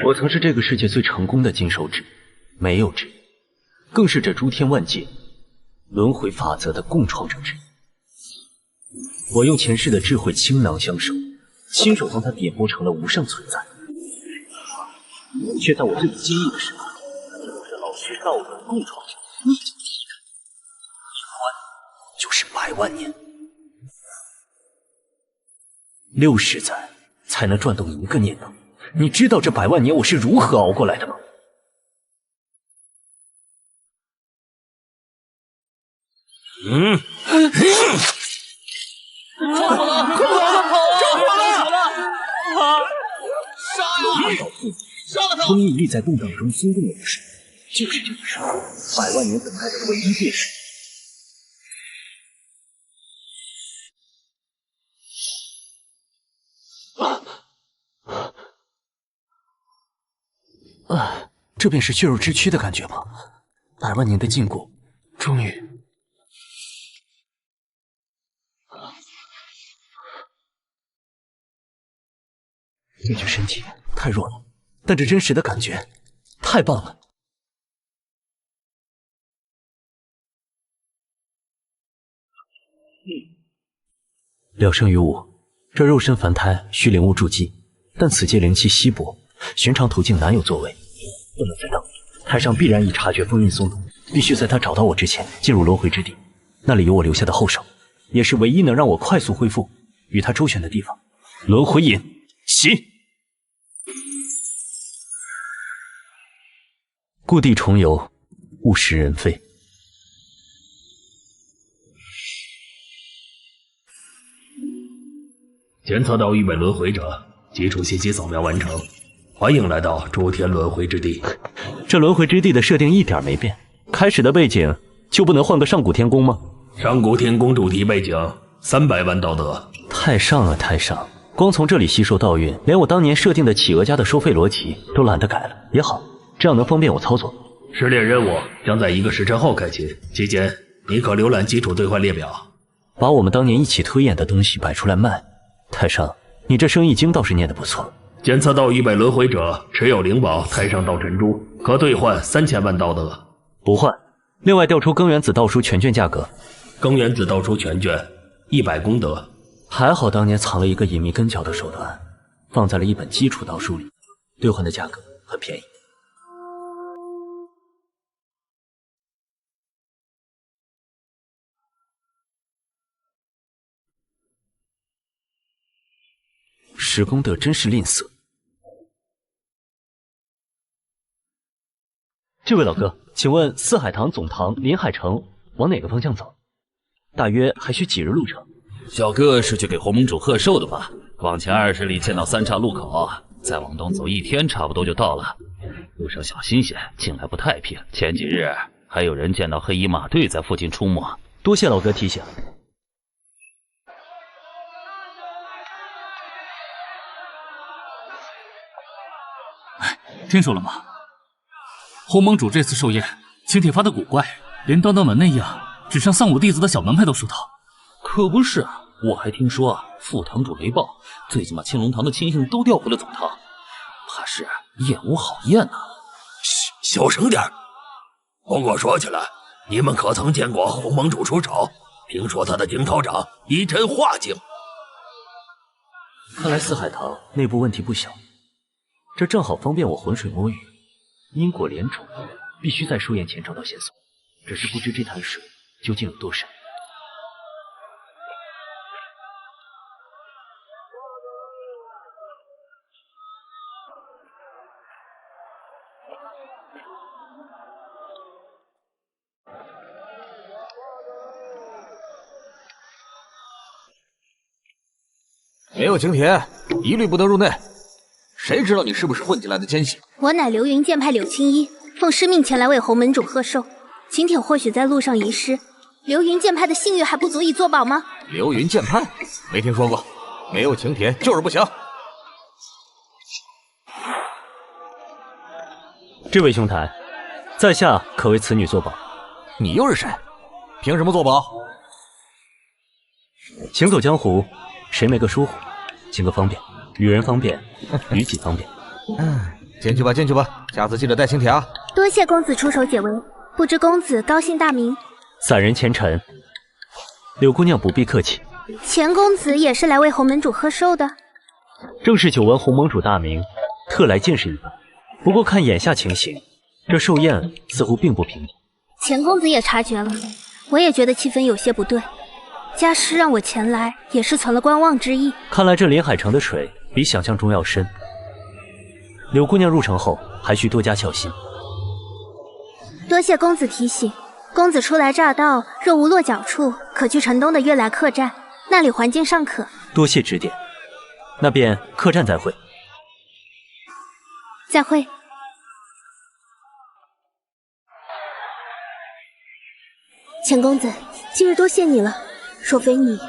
我曾是这个世界最成功的金手指，没有之一，更是这诸天万界轮回法则的共创者之一。我用前世的智慧倾囊相授，亲手将它点拨成了无上存在，却在我最不经意的时候，它就是老师道的共创者，逆境体验，一关就是100万年，6世载才能转动一个念头。你知道这100万年我是如何熬过来的吗？着火了！快跑！着火了！杀呀！杀了他！风引力在动荡中松动了一瞬，就是这个时候，100万年等待的唯一变数。这便是血肉之躯的感觉吗？100万年的禁锢，终于……这具身体太弱了，但这真实的感觉太棒了。聊胜于无，这肉身凡胎需灵物筑基，但此界灵气稀薄，寻常途径难有作为。不能再等，太上必然已察觉风韵松动，必须在他找到我之前进入轮回之地，那里有我留下的后手，也是唯一能让我快速恢复与他周旋的地方。轮回引，起！故地重游，物是人非。检测到1位轮回者，基础信息扫描完成。欢迎来到诸天轮回之地。这轮回之地的设定一点没变，开始的背景就不能换个上古天宫吗？上古天宫主题背景300万道德。太上啊太上，光从这里吸收道运，连我当年设定的企鹅家的收费逻辑都懒得改了。也好，这样能方便我操作。试炼任务将在1个时辰后开启，期间你可浏览基础兑换列表。把我们当年一起推演的东西摆出来卖。太上，你这生意经倒是念得不错。检测到1位轮回者持有灵宝太上道珍珠，可兑换3000万道德。不换。另外调出庚原子道书全卷价格。庚原子道书全卷100功德。还好当年藏了一个隐秘跟脚的手段，放在了一本基础道书里，兑换的价格很便宜。10功德真是吝啬。这位老哥，请问四海堂总堂临海城往哪个方向走？大约还需几日路程？小哥是去给洪盟主贺寿的吧？往前20里见到3岔路口，再往东走1天差不多就到了。路上小心些，近来不太平。前几日还有人见到黑衣马队在附近出没。多谢老哥提醒。听说了吗？洪盟主这次寿宴，请帖发的古怪，连当门那样只剩3、5弟子的小门派都收到。可不是，我还听说副堂主雷暴最近把青龙堂的亲信都调回了总堂，怕是宴无好宴呐。嘘，小声点。不过说起来，你们可曾见过洪盟主出手？听说他的惊涛掌一针化境。看来四海堂内部问题不小。这正好方便我浑水摸鱼，因果连种，必须在寿宴前找到线索。只是不知这潭水究竟有多深。没有请帖，一律不得入内。谁知道你是不是混进来的奸细？我乃流云剑派柳青衣，奉师命前来为洪门主贺寿。请帖或许在路上遗失，流云剑派的信誉还不足以作保吗？流云剑派？没听说过，没有请帖就是不行。这位兄台，在下可为此女作保。你又是谁？凭什么作保？行走江湖，谁没个疏忽？行个方便，与人方便，与己方便。进去吧，进去吧，下次记得带请帖啊。多谢公子出手解围，不知公子高姓大名？散人前尘。柳姑娘不必客气。钱公子也是来为洪门主贺寿的？正是久闻洪盟主大名，特来见识一番。不过看眼下情形，这寿宴似乎并不平静。钱公子也察觉了，我也觉得气氛有些不对。家师让我前来，也是存了观望之意。看来这临海城的水比想象中要深。柳姑娘入城后，还需多加小心。多谢公子提醒。公子初来乍到，若无落脚处，可去城东的悦来客栈，那里环境尚可。多谢指点，那便客栈再会。再会。钱公子，今日多谢你了，若非你，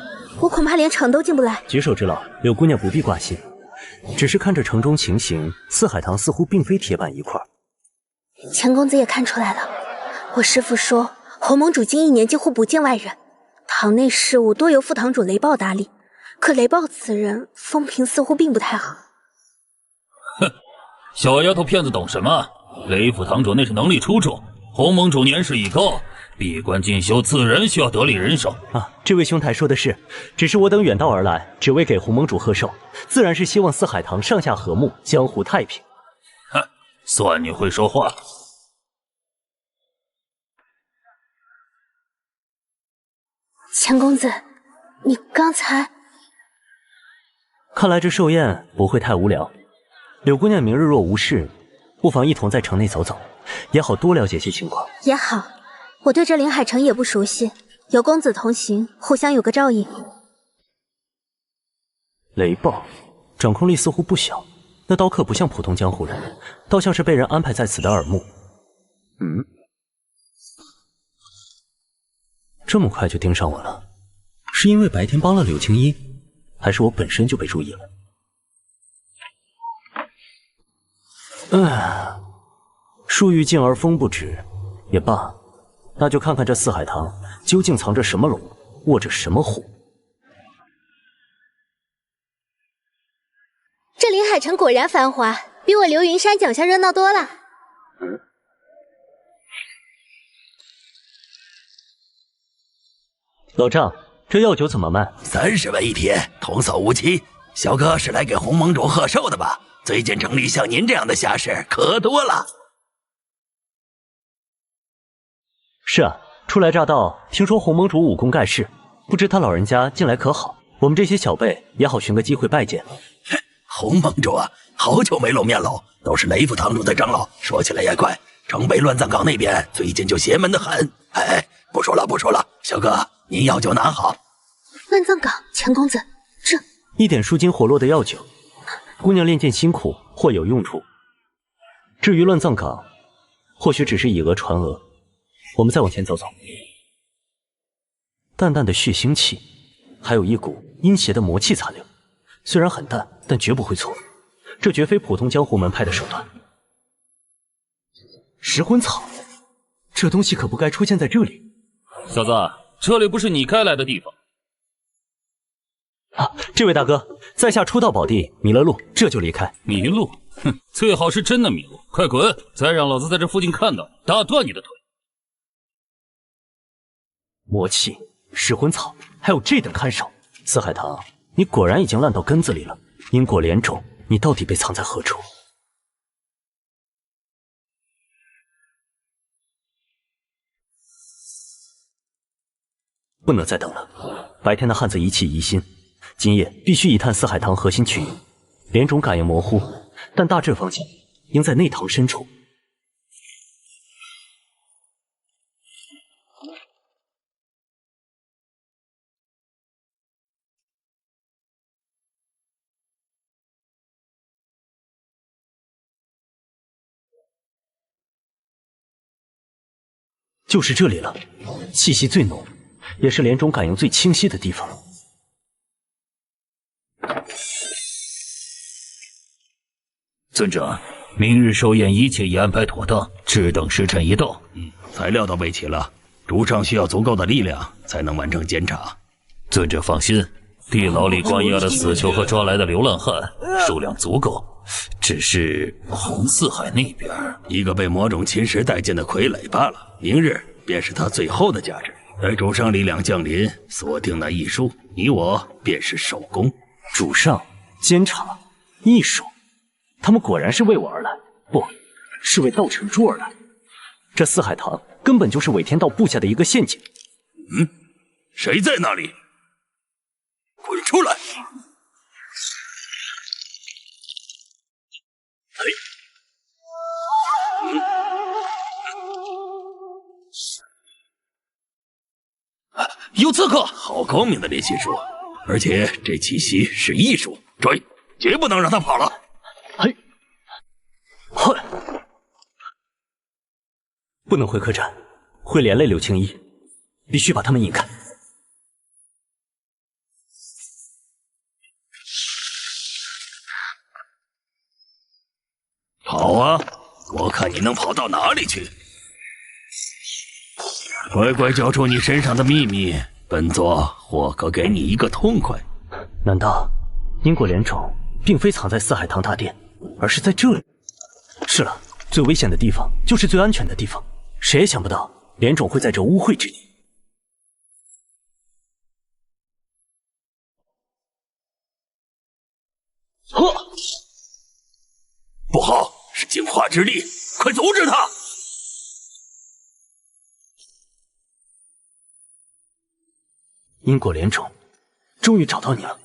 我恐怕连城都进不来。举手之劳，柳姑娘不必挂心。只是看着城中情形，四海堂似乎并非铁板一块。钱公子也看出来了，我师父说，洪盟主近1年几乎不见外人，堂内事务多由副堂主雷暴打理。可雷暴此人风评似乎并不太好。哼，小丫头片子懂什么？雷副堂主那是能力出众，洪盟主年事已高，闭关进修自然需要得力人手啊。这位兄台说的是，只是我等远道而来，只为给洪盟主贺寿，自然是希望四海堂上下和睦，江湖太平。哼，算你会说话。钱公子，你刚才……看来这寿宴不会太无聊。柳姑娘明日若无事，不妨一同在城内走走，也好多了解些情况。也好，我对这临海城也不熟悉，有公子同行，互相有个照应。雷暴，掌控力似乎不小，那刀客不像普通江湖人，倒像是被人安排在此的耳目。这么快就盯上我了，是因为白天帮了柳青衣，还是我本身就被注意了？树欲静而风不止，也罢，那就看看这四海堂究竟藏着什么龙，卧着什么虎。这临海城果然繁华，比我流云山脚下热闹多了。老丈，这药酒怎么卖？30文一帖，童叟无欺。小哥是来给洪盟主贺寿的吧？最近城里像您这样的下士可多了。是啊，初来乍到，听说洪盟主武功盖世，不知他老人家近来可好？我们这些小辈也好寻个机会拜见。洪盟主啊，好久没露面喽，都是雷副堂主的长老。说起来也怪，城北乱葬岗那边最近就邪门的很。哎，不说了，小哥，您药酒拿好。乱葬岗，钱公子，这一点舒筋活络的药酒，姑娘练剑辛苦，或有用处。至于乱葬岗，或许只是以讹传讹。我们再往前走走，淡淡的血腥气，还有一股阴邪的魔气残留。虽然很淡，但绝不会错。这绝非普通江湖门派的手段。食魂草，这东西可不该出现在这里。小子，这里不是你该来的地方。啊，这位大哥，在下初到宝地迷了路，这就离开。迷路？哼，最好是真的迷路，快滚！再让老子在这附近看到，打断你的腿。魔气、食魂草，还有这等看手，四海堂，你果然已经烂到根子里了。因果连种，你到底被藏在何处？不能再等了，白天的汉子疑气疑心，今夜必须一探四海堂核心区域。连种感应模糊，但大致方向应在内堂深处。就是这里了，气息最浓，也是连种感应最清晰的地方。尊者，明日寿宴一切已安排妥当，只等时辰一到。材料都备齐了，主上需要足够的力量才能完成检查。尊者放心，地牢里关押的死囚和抓来的流浪汉数量足够，只是红四海那边一个被魔种侵蚀殆尽的傀儡罢了。明日便是他最后的价值。待主上力量降临，锁定那异术，你我便是首功。主上、监察、异术，他们果然是为我而来，不是为道成珠而来。这四海堂根本就是韦天道布下的一个陷阱。谁在那里？滚出来！有刺客！好高明的练习术，而且这气息是异术，追，绝不能让他跑了。嘿，不能回客栈，会连累柳青衣，必须把他们引开。好啊，我看你能跑到哪里去！乖乖交出你身上的秘密，本座或可给你一个痛快。难道因果莲种并非藏在四海堂大殿，而是在这里？是了，最危险的地方就是最安全的地方。谁也想不到莲种会在这污秽之地。呵，不好，是净化之力，快阻止他！因果莲种，终于找到你了。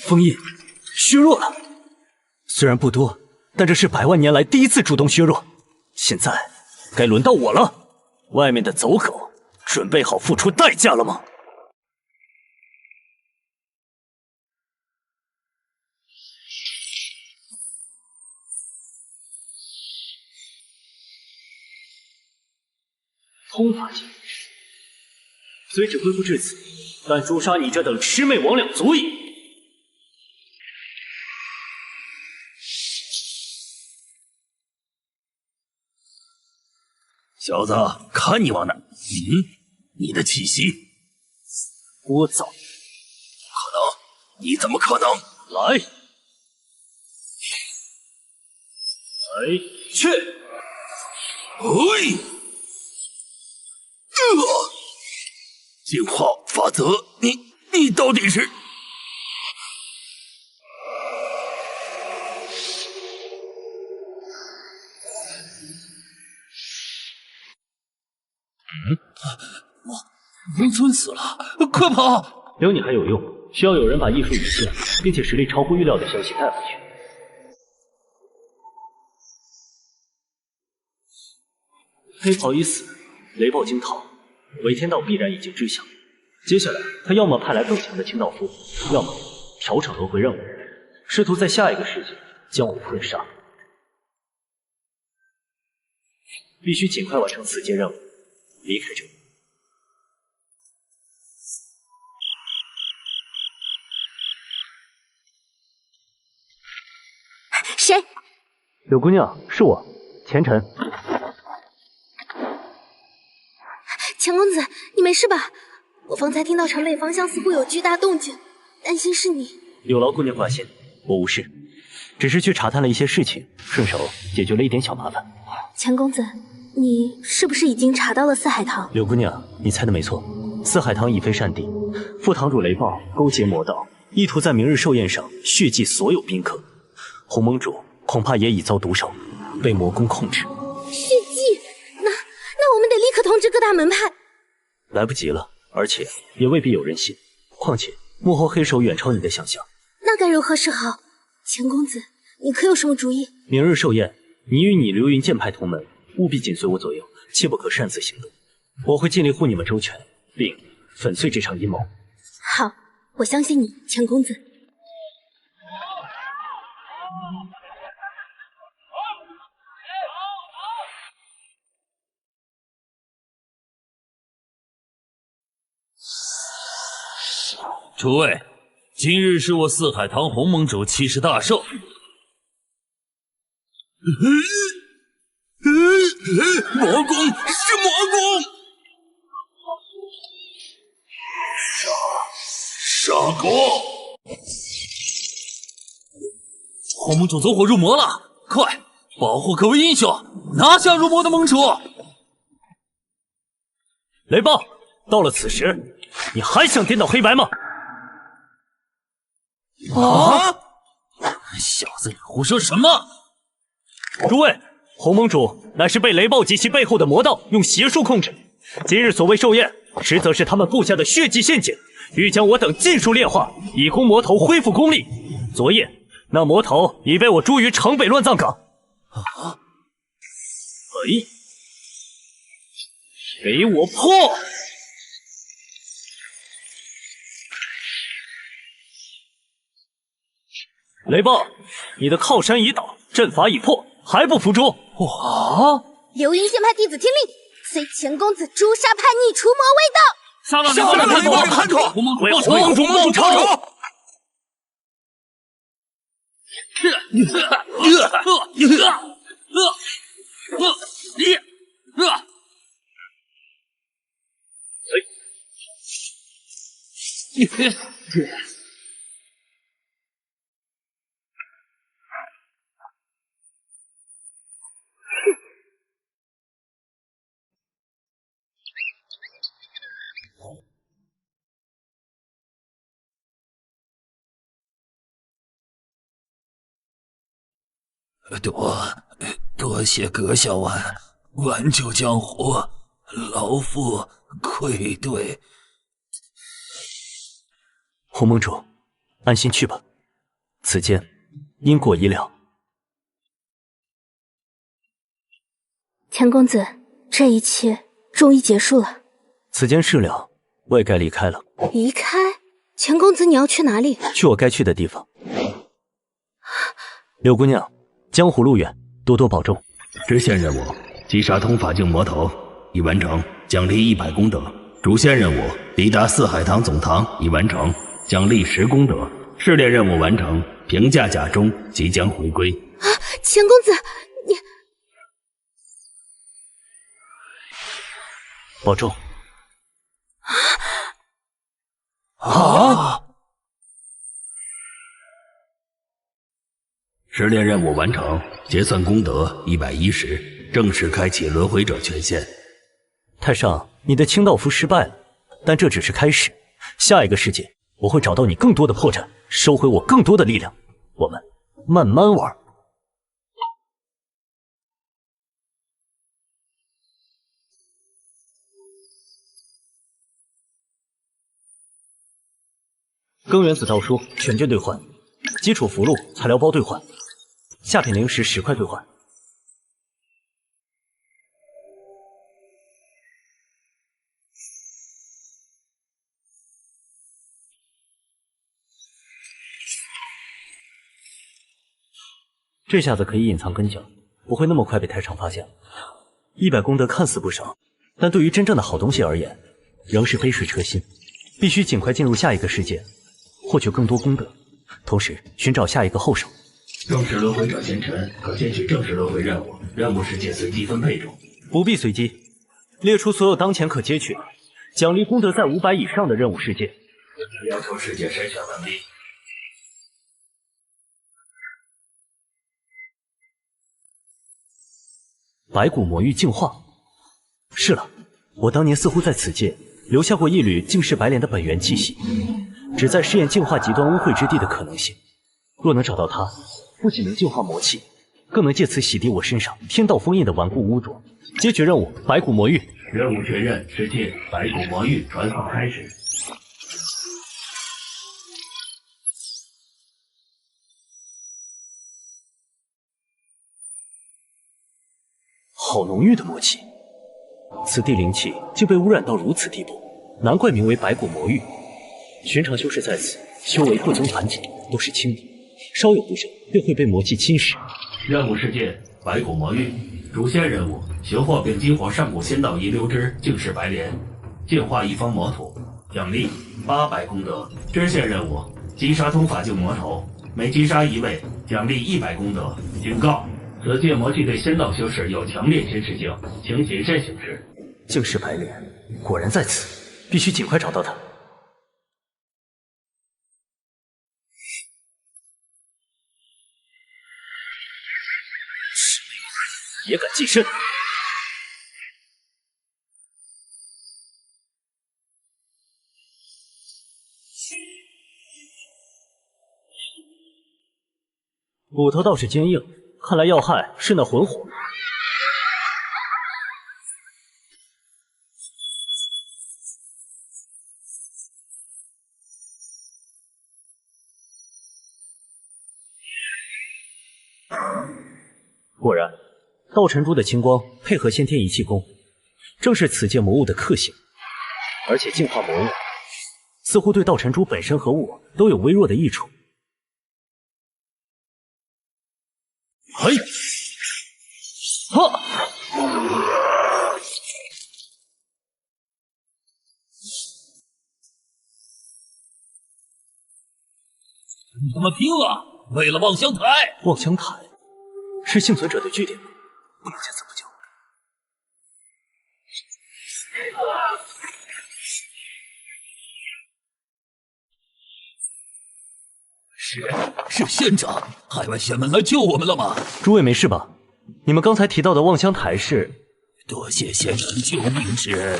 封印削弱了，虽然不多，但这是100万年来第一次主动削弱。现在该轮到我了。外面的走狗，准备好付出代价了吗？通法境，虽只恢复至此，但诛杀你这等魑魅魍魉足矣。小子，看你往哪！你的气息，聒噪！可能？你怎么可能？来，去！嘿！净化法则，你到底是？龙尊死了，快跑！留你还有用，需要有人把异术引进，并且实力超乎预料的消息带回去。黑袍已死，雷暴惊逃，韦天道必然已经知晓。接下来，他要么派来更强的清道夫，要么调整轮回任务，试图在下一个世界将我封杀。必须尽快完成此件任务，离开这里。谁？柳姑娘，是我，前尘。钱公子，你没事吧？我方才听到城北方向似乎有巨大动静，担心是你。有劳姑娘挂心，我无事，只是去查探了一些事情，顺手解决了一点小麻烦。钱公子，你是不是已经查到了四海堂？柳姑娘，你猜的没错，四海堂已非善地，副堂主雷暴勾结魔道，意图在明日寿宴上血祭所有宾客。红盟主恐怕也已遭毒手，被魔宫控制。血祭？那我们得立刻通知各大门派。来不及了，而且也未必有人信。况且幕后黑手远超你的想象。那该如何是好？钱公子，你可有什么主意？明日寿宴，你与你流云剑派同门，务必紧随我左右，切不可擅自行动。我会尽力护你们周全，并粉碎这场阴谋。好，我相信你，钱公子。诸位，今日是我四海堂红盟主7世大寿。魔宫是魔宫！狗！火盟主走火入魔了，快保护各位英雄，拿下入魔的盟主！雷暴，到了此时，你还想颠倒黑白吗？啊！小子，你胡说什么？诸位，洪盟主乃是被雷暴及其背后的魔道用邪术控制。今日所谓寿宴，实则是他们布下的血祭陷阱，欲将我等尽数炼化，以供魔头恢复功力。昨夜，那魔头已被我诛于城北乱葬岗。啊！哎，给我破！雷暴，你的靠山已倒，阵法已破，还不服输？哇！流云剑派弟子听令，随前公子诛杀叛逆，除魔为道。杀了雷暴叛徒！洪盟主报仇！洪盟主报仇！多谢阁下挽救江湖，老夫愧对。洪盟主，安心去吧，此间因果已了。钱公子，这一切终于结束了。此间事了，我也该离开了。离开？钱公子，你要去哪里？去我该去的地方。柳姑娘，江湖路远，多多保重。支线任务：击杀通法境魔头，已完成，奖励100功德。主线任务：抵达四海堂总堂，已完成，奖励10功德。试炼任务完成，评价甲中，即将回归。啊，钱公子，你保重。试炼任务完成，结算功德110，正式开启轮回者权限。太上，你的清道夫失败了，但这只是开始。下一个世界，我会找到你更多的破绽，收回我更多的力量。我们慢慢玩。根源子道书全卷兑换，基础符箓材料包兑换，下品灵石10块兑换。这下子可以隐藏跟脚，不会那么快被太上发现了。100功德看似不少，但对于真正的好东西而言，仍是杯水车薪。必须尽快进入下一个世界，获取更多功德，同时寻找下一个后手。正式轮回者贤臣可接取正式轮回任务，任务世界随机分配中。不必随机，列出所有当前可接取的，奖励功德在500以上的任务世界。要求世界筛选完毕。白骨魔域净化。是了，我当年似乎在此界留下过一缕净世白莲的本源气息，旨在试验净化极端污秽之地的可能性。若能找到它，不仅能净化魔气，更能借此洗涤我身上天道封印的顽固污浊。接取任务：白骨魔域。任务确认，世界白骨魔域传送开始。好浓郁的魔气，此地灵气竟被污染到如此地步，难怪名为白骨魔域。寻常修士在此修为不增反减，都是轻敌，稍有不慎便会被魔气侵蚀。任务世界白骨魔域，主线任务：寻获并激活上古仙道遗留之净世白莲，净化一方魔土，奖励800功德。支线任务：击杀通法境魔头，每击杀一位，奖励100功德。警告：此界魔气对仙道修士有强烈侵蚀性，请谨慎行事。净世白莲果然在此，必须尽快找到它。也敢近身？骨头倒是坚硬，看来要害是那魂火。果然，道尘珠的青光配合先天一气功，正是此界魔物的克星，而且净化魔物似乎对道尘珠本身和我都有微弱的益处。嘿，哈！你他妈拼了！为了望乡台！望乡台是幸存者的据点，不能见死不救。是县长，海外仙门来救我们了吗？诸位没事吧？你们刚才提到的望乡台是？多谢县长救命之恩。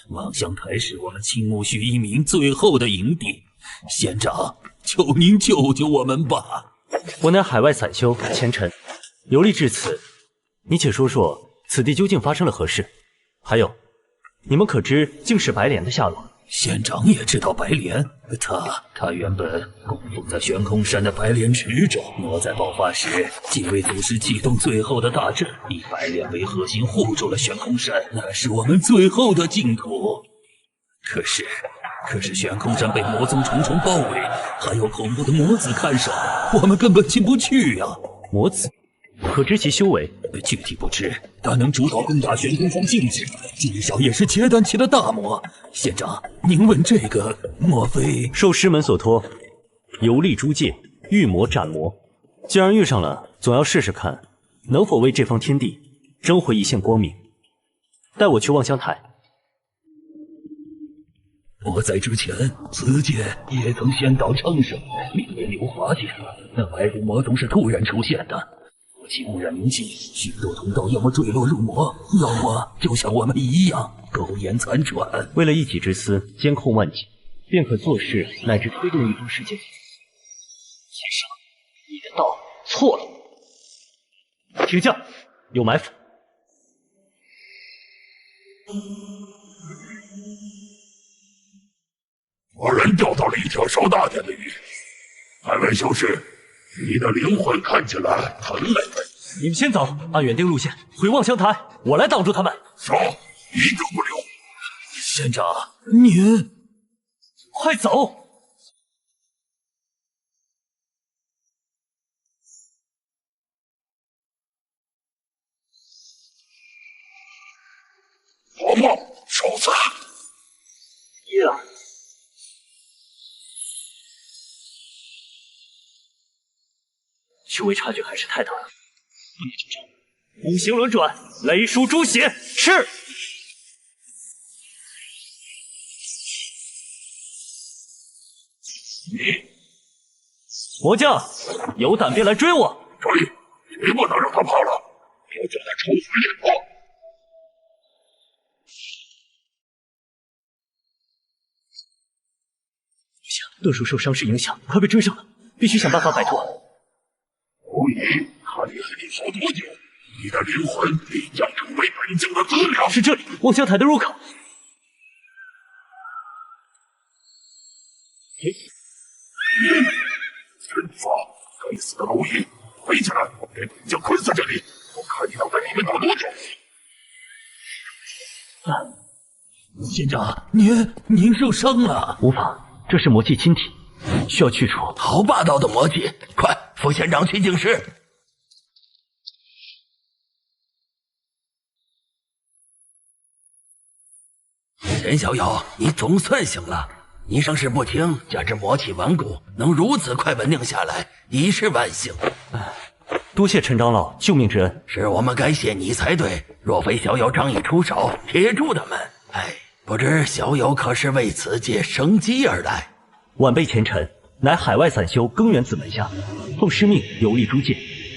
望乡台是我们青木须一鸣最后的营地，县长，求您救救我们吧！我乃海外散修前尘，游历至此，你且说说此地究竟发生了何事？还有，你们可知净世白莲的下落？县长也知道白莲，他原本供奉在悬空山的白莲池中，魔在爆发时，几位祖师启动最后的大阵，以白莲为核心护住了悬空山，那是我们最后的净土。可是悬空山被魔宗重重包围，还有恐怖的魔子看守，我们根本进不去呀！魔子，可知其修为？具体不知，但能主导攻打悬空山境界，至少也是结丹期的大魔。县长，您问这个，莫非受师门所托，游历诸界，遇魔斩魔。既然遇上了，总要试试看，能否为这方天地争回一线光明。带我去望乡台。魔在之前，此界也曾仙道昌盛，名为流华界。那白骨魔宗是突然出现的。其污染冥境，许多同道要么坠落入魔，要么就像我们一样苟延残喘。为了一己之私，监控万界，便可做事乃至推动一方世界。先生，你的道错了。停下，有埋伏。果然钓到了一条稍大点的鱼。海外修士，你的灵魂看起来很美味。你们先走，按原定路线回望乡台，我来挡住他们。走，一个不留。县长，您快走！黄帽，受死！修为差距还是太大了。不也就这，五行轮转，雷书诛邪，是。魔将，有胆便来追我！追，绝不能让他跑了，要叫他重回炼光。论述受伤势影响，快被追上了，必须想办法摆脱。无疑，看你还能活多久？你的灵魂必将成为本将的资料。是这里，望乡台的入口。真法，该死的蝼蚁，围起来，给本将困在这里，我看你能在里面躲多久。县长，您受伤了。无妨。这是魔气侵体，需要去除。好霸道的魔气！快，副县长去净室。陈小友，你总算醒了。你伤势不轻，加之魔气顽固，能如此快稳定下来，已是万幸。多谢陈长老救命之恩，是我们该谢你才对。若非小友仗义出手，铁住他们。不知小友可是为此界生机而来？晚辈前尘乃海外散修庚元子门下，奉师命游历诸界，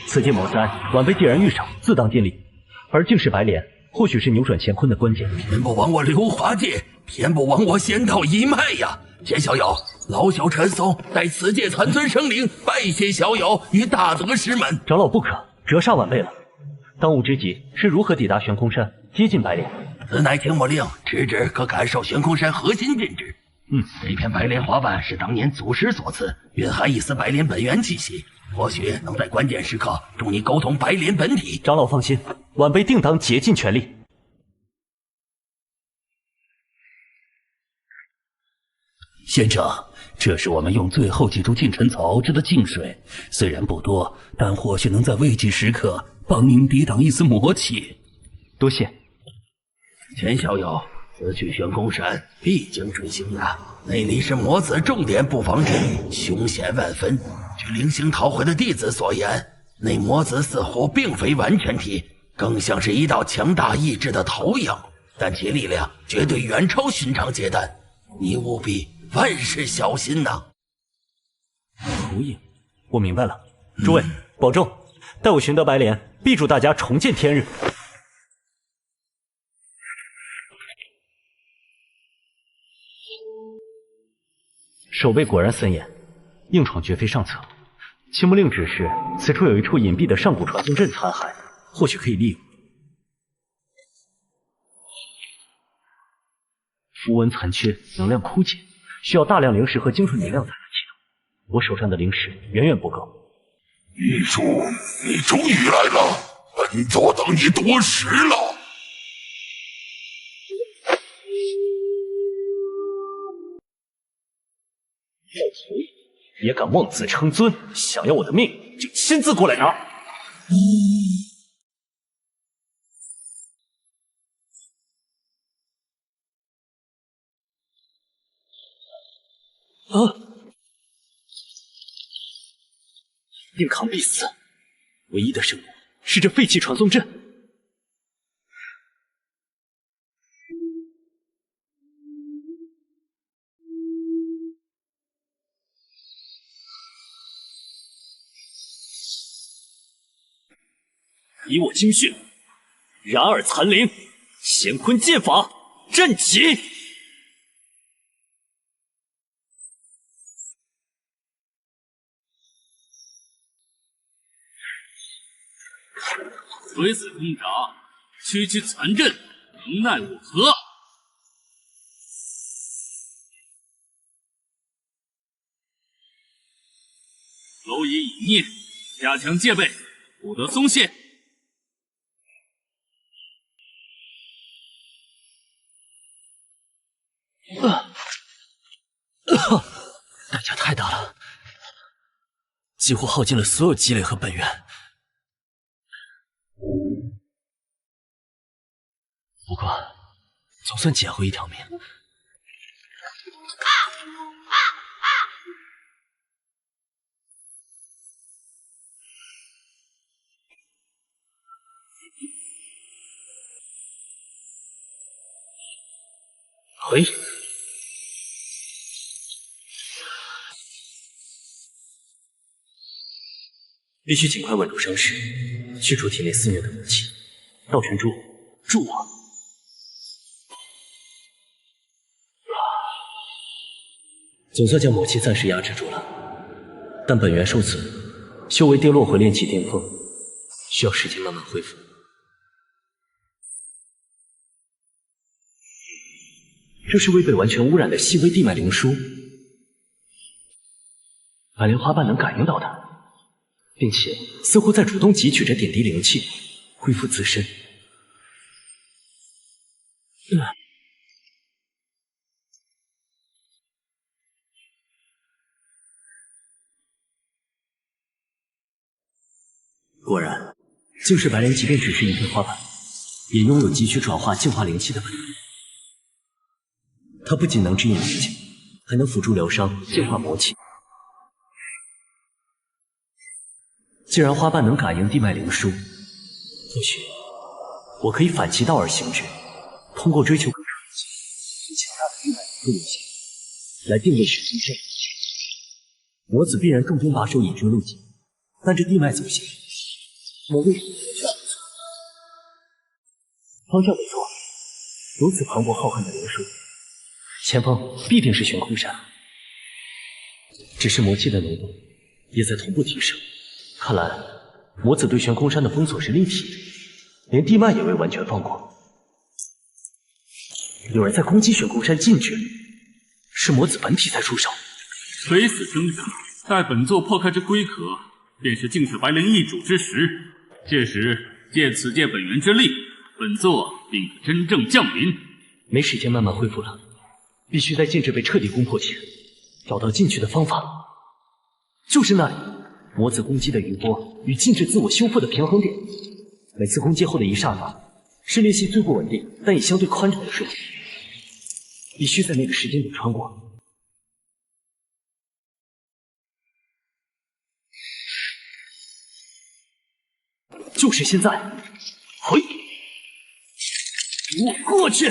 此界魔灾，晚辈既然遇上，自当尽力。而竟是白莲，或许是扭转乾坤的关键。偏不枉我刘华界，偏不枉我仙道一脉呀！田小友，老朽传送，待此界残存生灵，拜谢小友于大德师门。长老不可，折煞晚辈了。当务之急是如何抵达悬空山，接近白莲。此乃听我令，直至可感受悬空山核心禁制。这片白莲花瓣是当年祖师所赐，蕴含一丝白莲本源气息，或许能在关键时刻助你沟通白莲本体。长老放心，晚辈定当竭尽全力。仙长，这是我们用最后几株净尘草熬制的净水，虽然不多，但或许能在危急时刻帮您抵挡一丝魔气。多谢。钱小友，此去悬空山必经追星呀，那里是魔子重点布防之地，凶险万分。据灵星讨回的弟子所言，那魔子似乎并非完全体，更像是一道强大意志的投影，但其力量绝对远超寻常结丹，你务必万事小心呐！投影，我明白了。诸位，保重，待我寻得白莲，必助大家重见天日。守备果然森严，硬闯绝非上策。秦牧令指示，此处有一处隐蔽的上古传送阵残骸，或许可以利用。符文残缺，能量枯竭，需要大量灵石和精纯能量才能启动。我手上的灵石远远不够。玉主，你终于来了，本座等你多时了。也敢妄自称尊，想要我的命就亲自过来拿！硬扛必死，唯一的生路是这废弃传送阵。以我精血，燃尔残灵，乾坤剑法，阵起！垂死空掌，区区残阵，能奈我何？蝼蚁已灭，加强戒备，不得松懈。代价太大了，几乎耗尽了所有积累和本源。不过，总算捡回一条命。嘿。必须尽快稳住伤势，去除体内肆虐的魔气。道玄珠，助我！总算将魔气暂时压制住了，但本源受损，修为跌落回炼气巅峰，需要时间慢慢恢复。这是未被完全污染的细微地脉灵枢，白莲花瓣能感应到它。并且似乎在主动汲取着点滴灵气，恢复自身。果然，净世白莲即便只是一片花瓣，也拥有汲取转化净化灵气的本事。它不仅能指引灵气，还能辅助疗伤、净化魔气。既然花瓣能感应地脉灵枢，或许我可以反其道而行之，通过追求更长期、更强大的地脉灵枢路线，来定位悬空阵。魔子必然重兵把守已知路径，但这地脉走线，我为什么不去？方丈没错，如此磅礴浩瀚的灵术，前方必定是悬空山。只是魔气的浓度也在同步提升，看来魔子对悬空山的封锁是立体的，连地脉也未完全放过。有人在攻击悬空山禁制，是魔子本体在出手。垂死挣扎，待本座破开这龟壳，便是净世白莲易主之时。届时借此界本源之力，本座定可真正降临。没时间慢慢恢复了，必须在禁制被彻底攻破前，找到进去的方法。就是那里，魔子攻击的余波与禁制自我修复的平衡点。每次攻击后的一刹那，是裂隙最不稳定但也相对宽敞的瞬间，必须在那个时间点穿过。就是现在！嘿，我过去！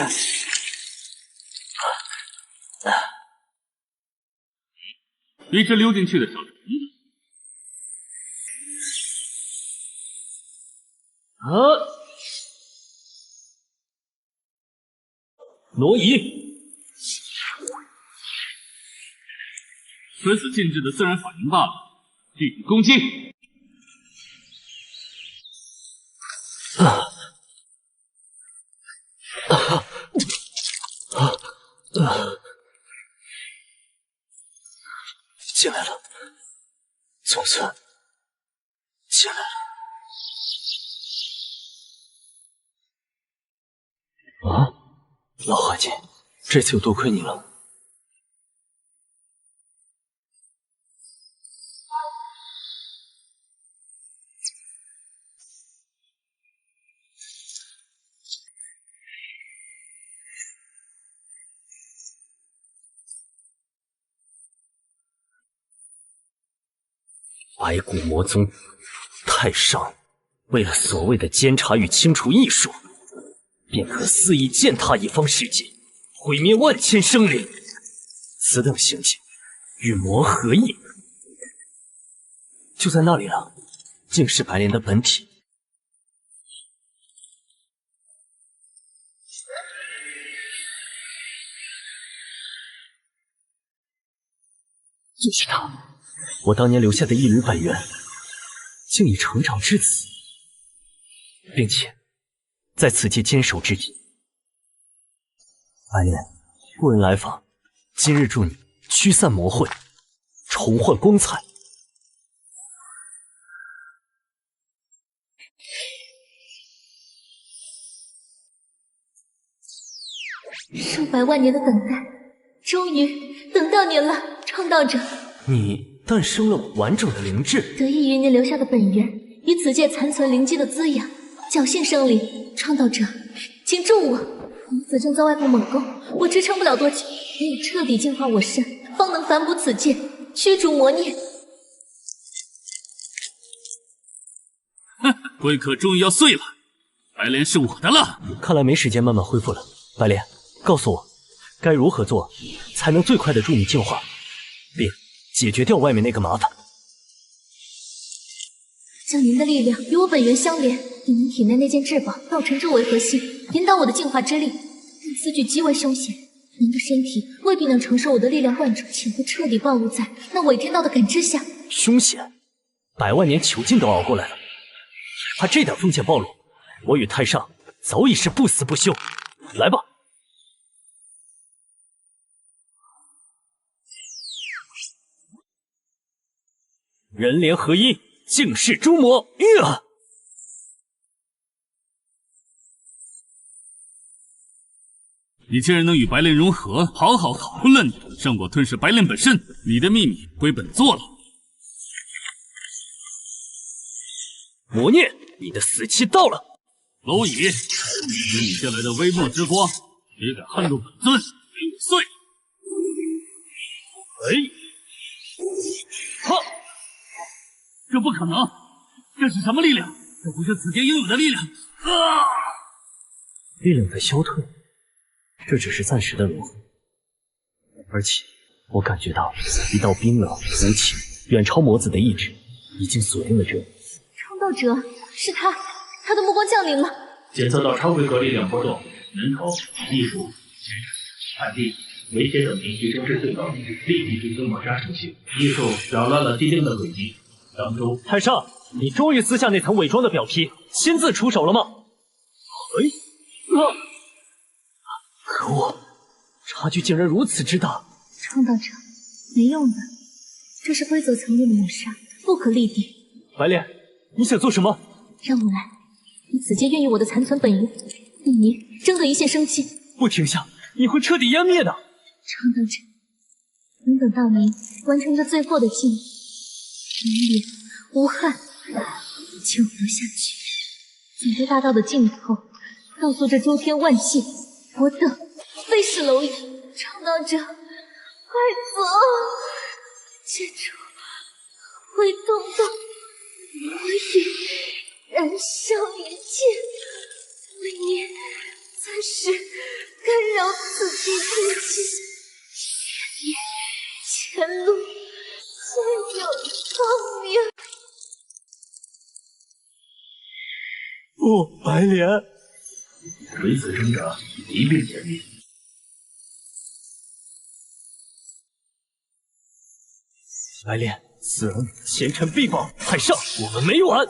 一只溜进去的小虫子。挪移！此禁制的自然反应罢了，具体攻击。进来了，总算进来了。啊，老伙计，这次又多亏你了。白骨魔宗太上为了所谓的监察与清除异术，便可肆意践踏一方世界，毁灭万千生灵。此等行径与魔合意。就在那里了，竟是白莲的本体。就是他。我当年留下的一缕本源，竟已成长至此，并且在此界坚守至今。白莲，故人来访，今日助你驱散魔秽，重焕光彩。数百万年的等待，终于等到您了，创造者。你诞生了完整的灵智，得益于您留下的本源与此界残存灵机的滋养，侥幸生灵。创造者，请助我！魔子正在外部猛攻，我支撑不了多久，唯有彻底净化我身，方能反哺此界，驱逐魔孽。哼，龟壳终于要碎了，白莲是我的了。看来没时间慢慢恢复了。白莲，告诉我，该如何做才能最快的助你净化，并解决掉外面那个麻烦？将您的力量与我本源相连，以您体内那件至宝道成咒为核心，引导我的净化之力。但此举极为凶险，您的身体未必能承受我的力量灌注，且会彻底暴露在那伪天道的感知下。凶险？百万年囚禁都熬过来了，怕这点风险暴露，我与太上早已是不死不休。来吧。人莲合一，净世诸魔！你既然能与白莲融合，好好考虑了你，胜过吞噬白莲本身。你的秘密归本座了。魔孽，你的死期到了！蝼蚁，以你借来的微末之光，谁敢撼动本尊，给我碎！哈！这不可能！这是什么力量？这不是此界应有的力量！力量在消退，这只是暂时的融合，而且我感觉到一道冰冷无情、远超魔子的意志，已经锁定了这里。创造者是他，他的目光降临了。检测到超回合力量波动，人头、艺术、判定、威胁等评级升至最高，立即进行抹杀程序。艺术扰乱了既定的轨迹，当中。太上，你终于撕下那层伪装的表皮，亲自出手了吗？可恶，差距竟然如此之大！创道者，没用的，这是规则层面的抹杀，不可立地。白莲，你想做什么？让我来，以此借孕育我的残存本源，与你争得一线生机。不停下，你会彻底湮灭的。创道者，能等到你完成这最后的禁欲，无脸无憾，就活下去，走在大道的尽头，告诉这诸天万界，我等非是蝼蚁。创道者，快走！接住，会动的魔影，燃烧一切，为你暂时干扰此地空气。前路自有光明。不，白莲，为此挣扎，一并歼灭。白莲，此人前尘必报，太上，我们没完！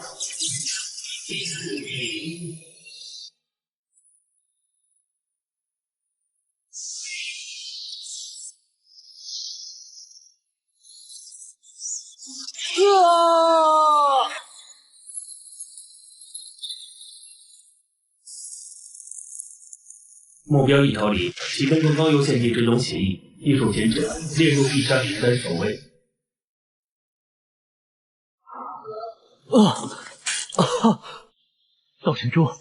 目标一逃离，启动更高优先级追踪协议，艺术前者列入必杀名单首位。道神珠，白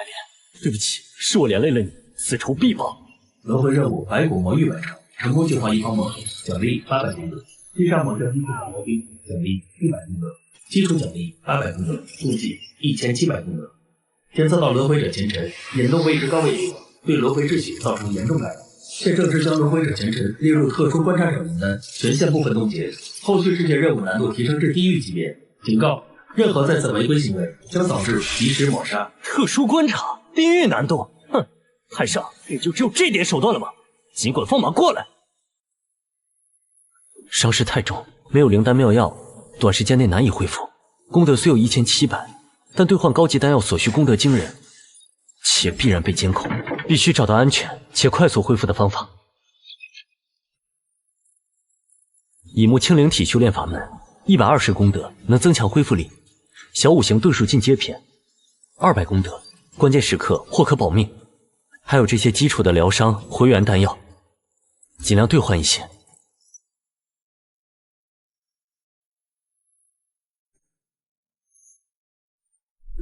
莲，对不起，是我连累了你，此仇必报。轮回任务白骨魔域完成，成功净化一方魔头，奖励800功德；击杀魔阵1场魔兵，奖励100功德；基础奖励800功德，助记1700功德。检测到轮回者前尘引动位置高位点，对轮回秩序造成严重干扰。现正式将轮回者前尘列入特殊观察者名单，权限部分冻结，后续世界任务难度提升至地狱级别。警告：任何再次违规行为将导致及时抹杀。特殊观察，地狱难度？哼，太上，也就只有这点手段了吗？尽管放马过来！伤势太重，没有灵丹妙药，短时间内难以恢复。功德虽有1700，但兑换高级丹药所需功德惊人，且必然被监控，必须找到安全且快速恢复的方法。乙木清灵体修炼法门，120功德能增强恢复力，小五行遁术进阶篇，200功德，关键时刻或可保命。还有这些基础的疗伤回元丹药，尽量兑换一些。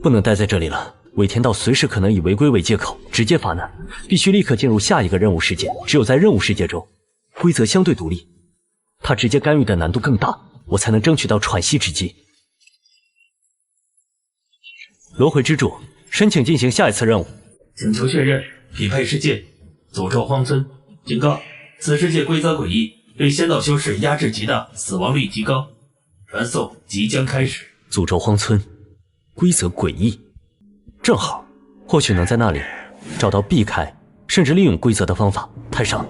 不能待在这里了，韦天道随时可能以违规为借口直接发难，必须立刻进入下一个任务世界。只有在任务世界中，规则相对独立，他直接干预的难度更大，我才能争取到喘息之机。轮回之柱，申请进行下一次任务。请求确认匹配世界，诅咒荒村。警告：此世界规则诡异，对仙道修士压制极大，死亡率极高。传送即将开始。诅咒荒村，规则诡异，正好，或许能在那里找到避开甚至利用规则的方法。太上，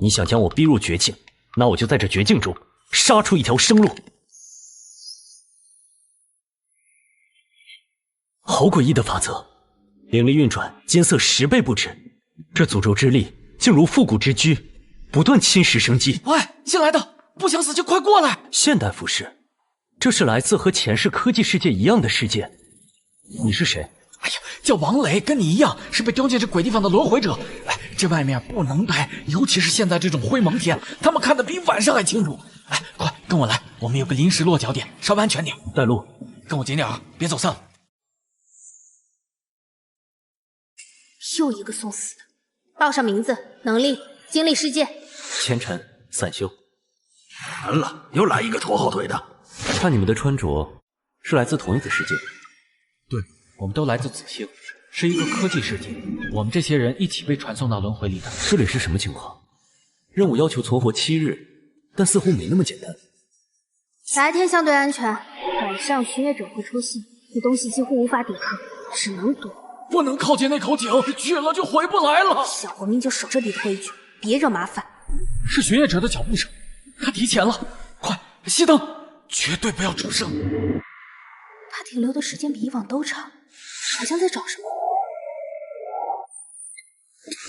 你想将我逼入绝境，那我就在这绝境中杀出一条生路。好诡异的法则，灵力运转，金色10倍不止。这诅咒之力竟如复古之居，不断侵蚀生机。喂，新来的，不想死就快过来！现代服饰，这是来自和前世科技世界一样的世界。你是谁？哎呀，叫王磊，跟你一样是被丢进这鬼地方的轮回者。哎，这外面不能待，尤其是现在这种灰蒙天，他们看得比晚上还清楚。哎，快跟我来，我们有个临时落脚点，稍微安全点。带路，跟我紧点啊，别走散了。又一个送死的，报上名字、能力、经历世界。前尘散修。完了，又来一个拖后腿的。看你们的穿着，是来自同一个世界。对，我们都来自子星，是一个科技世界。我们这些人一起被传送到轮回里的。这里是什么情况？任务要求存活7日，但似乎没那么简单。白天相对安全，晚上巡夜者会出现，那东西几乎无法抵抗，只能躲。不能靠近那口井，去了就回不来了。小活命就守这里的规矩，别惹麻烦。是巡夜者的脚步声，他提前了，快熄灯，绝对不要出声。他停留的时间比以往都长，好像在找什么。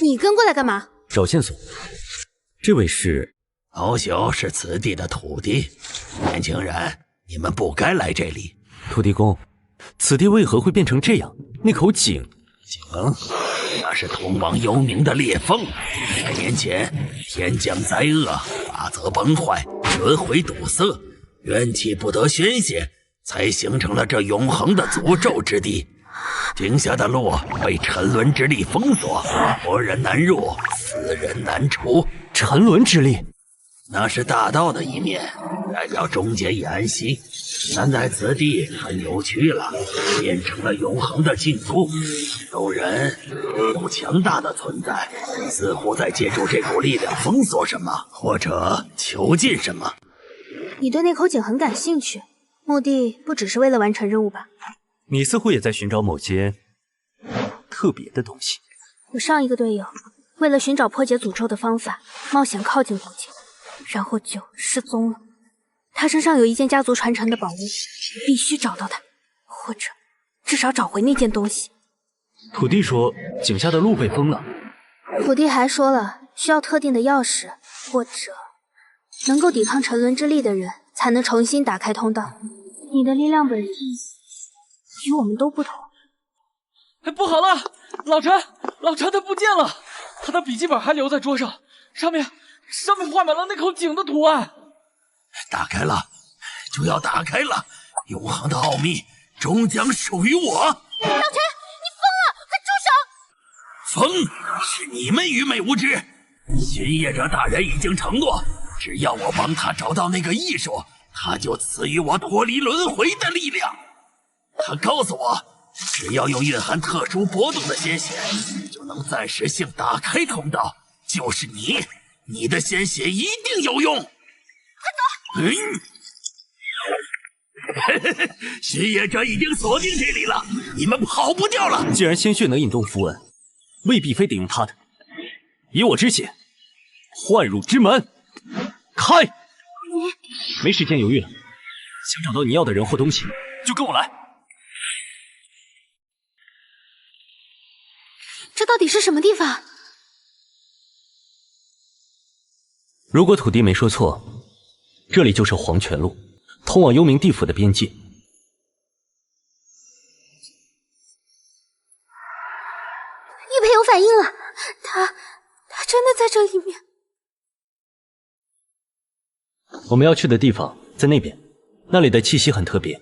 你跟过来干嘛？找线索。这位是？老朽是此地的土地，年轻人，你们不该来这里。土地公，此地为何会变成这样？那口井，那是通往幽冥的裂缝。100年前，天降灾厄，法则崩坏，轮回堵塞，元气不得宣泄，才形成了这永恒的诅咒之地。井下的路被沉沦之力封锁，活人难入，死人难出。沉沦之力？那是大道的一面，代表终结与安息。但在此地，它扭曲了，变成了永恒的禁足。有人，有强大的存在，似乎在借助这股力量封锁什么，或者囚禁什么。你对那口井很感兴趣，目的不只是为了完成任务吧？你似乎也在寻找某些特别的东西。我上一个队友为了寻找破解诅咒的方法，冒险靠近口井，然后就失踪了。他身上有一件家族传承的宝物，必须找到他，或者至少找回那件东西。土地说井下的路被封了。土地还说了，需要特定的钥匙，或者能够抵抗沉沦之力的人才能重新打开通道。你的力量本质与我们都不同。不好了，老陈他不见了，他的笔记本还留在桌上，上面画满了那口井的图案。打开了，就要打开了，永恒的奥秘终将属于我。老陈，你疯了，快住手！疯，是你们愚昧无知。巡夜者大人已经承诺，只要我帮他找到那个艺术，他就赐予我脱离轮回的力量。他告诉我，只要用蕴含特殊波动的鲜血，就能暂时性打开通道。就是你的鲜血一定有用。快走！巡夜者已经锁定这里了，你们跑不掉了。既然鲜血能引动符文，未必非得用它的。以我之血，幻入之门，开！没时间犹豫了，想找到你要的人或东西，就跟我来。这到底是什么地方？如果土地没说错，这里就是黄泉路，通往幽冥地府的边界。玉佩有反应了，他真的在这里面。我们要去的地方在那边，那里的气息很特别。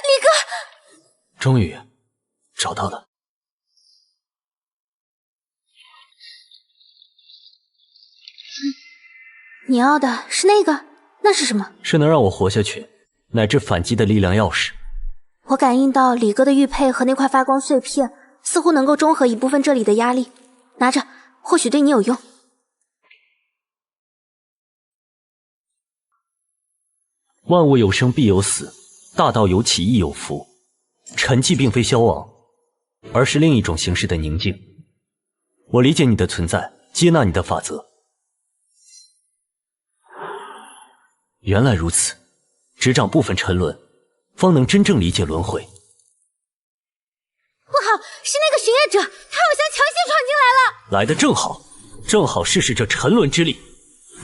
李哥，终于找到了。你要的是那个？那是什么？是能让我活下去，乃至反击的力量钥匙。我感应到李哥的玉佩和那块发光碎片，似乎能够中和一部分这里的压力。拿着，或许对你有用。万物有生必有死，大道有起亦有伏。沉寂并非消亡，而是另一种形式的宁静。我理解你的存在，接纳你的法则。原来如此，执掌部分沉沦，方能真正理解轮回。不好，是那个巡夜者，他好像强行闯进来了。来得正好，正好试试这沉沦之力，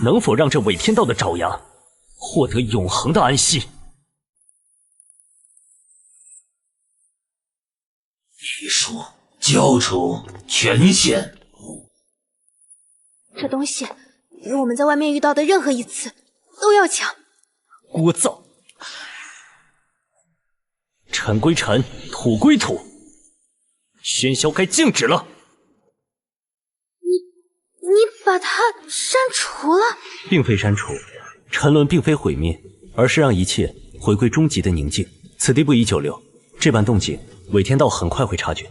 能否让这伪天道的爪牙获得永恒的安息。艺术交出权限。这东西比我们在外面遇到的任何一次都要强。聒噪！尘归尘，土归土，喧嚣该静止了。你把它删除了？并非删除，沉沦并非毁灭，而是让一切回归终极的宁静。此地不宜久留，这般动静，伪天道很快会察觉。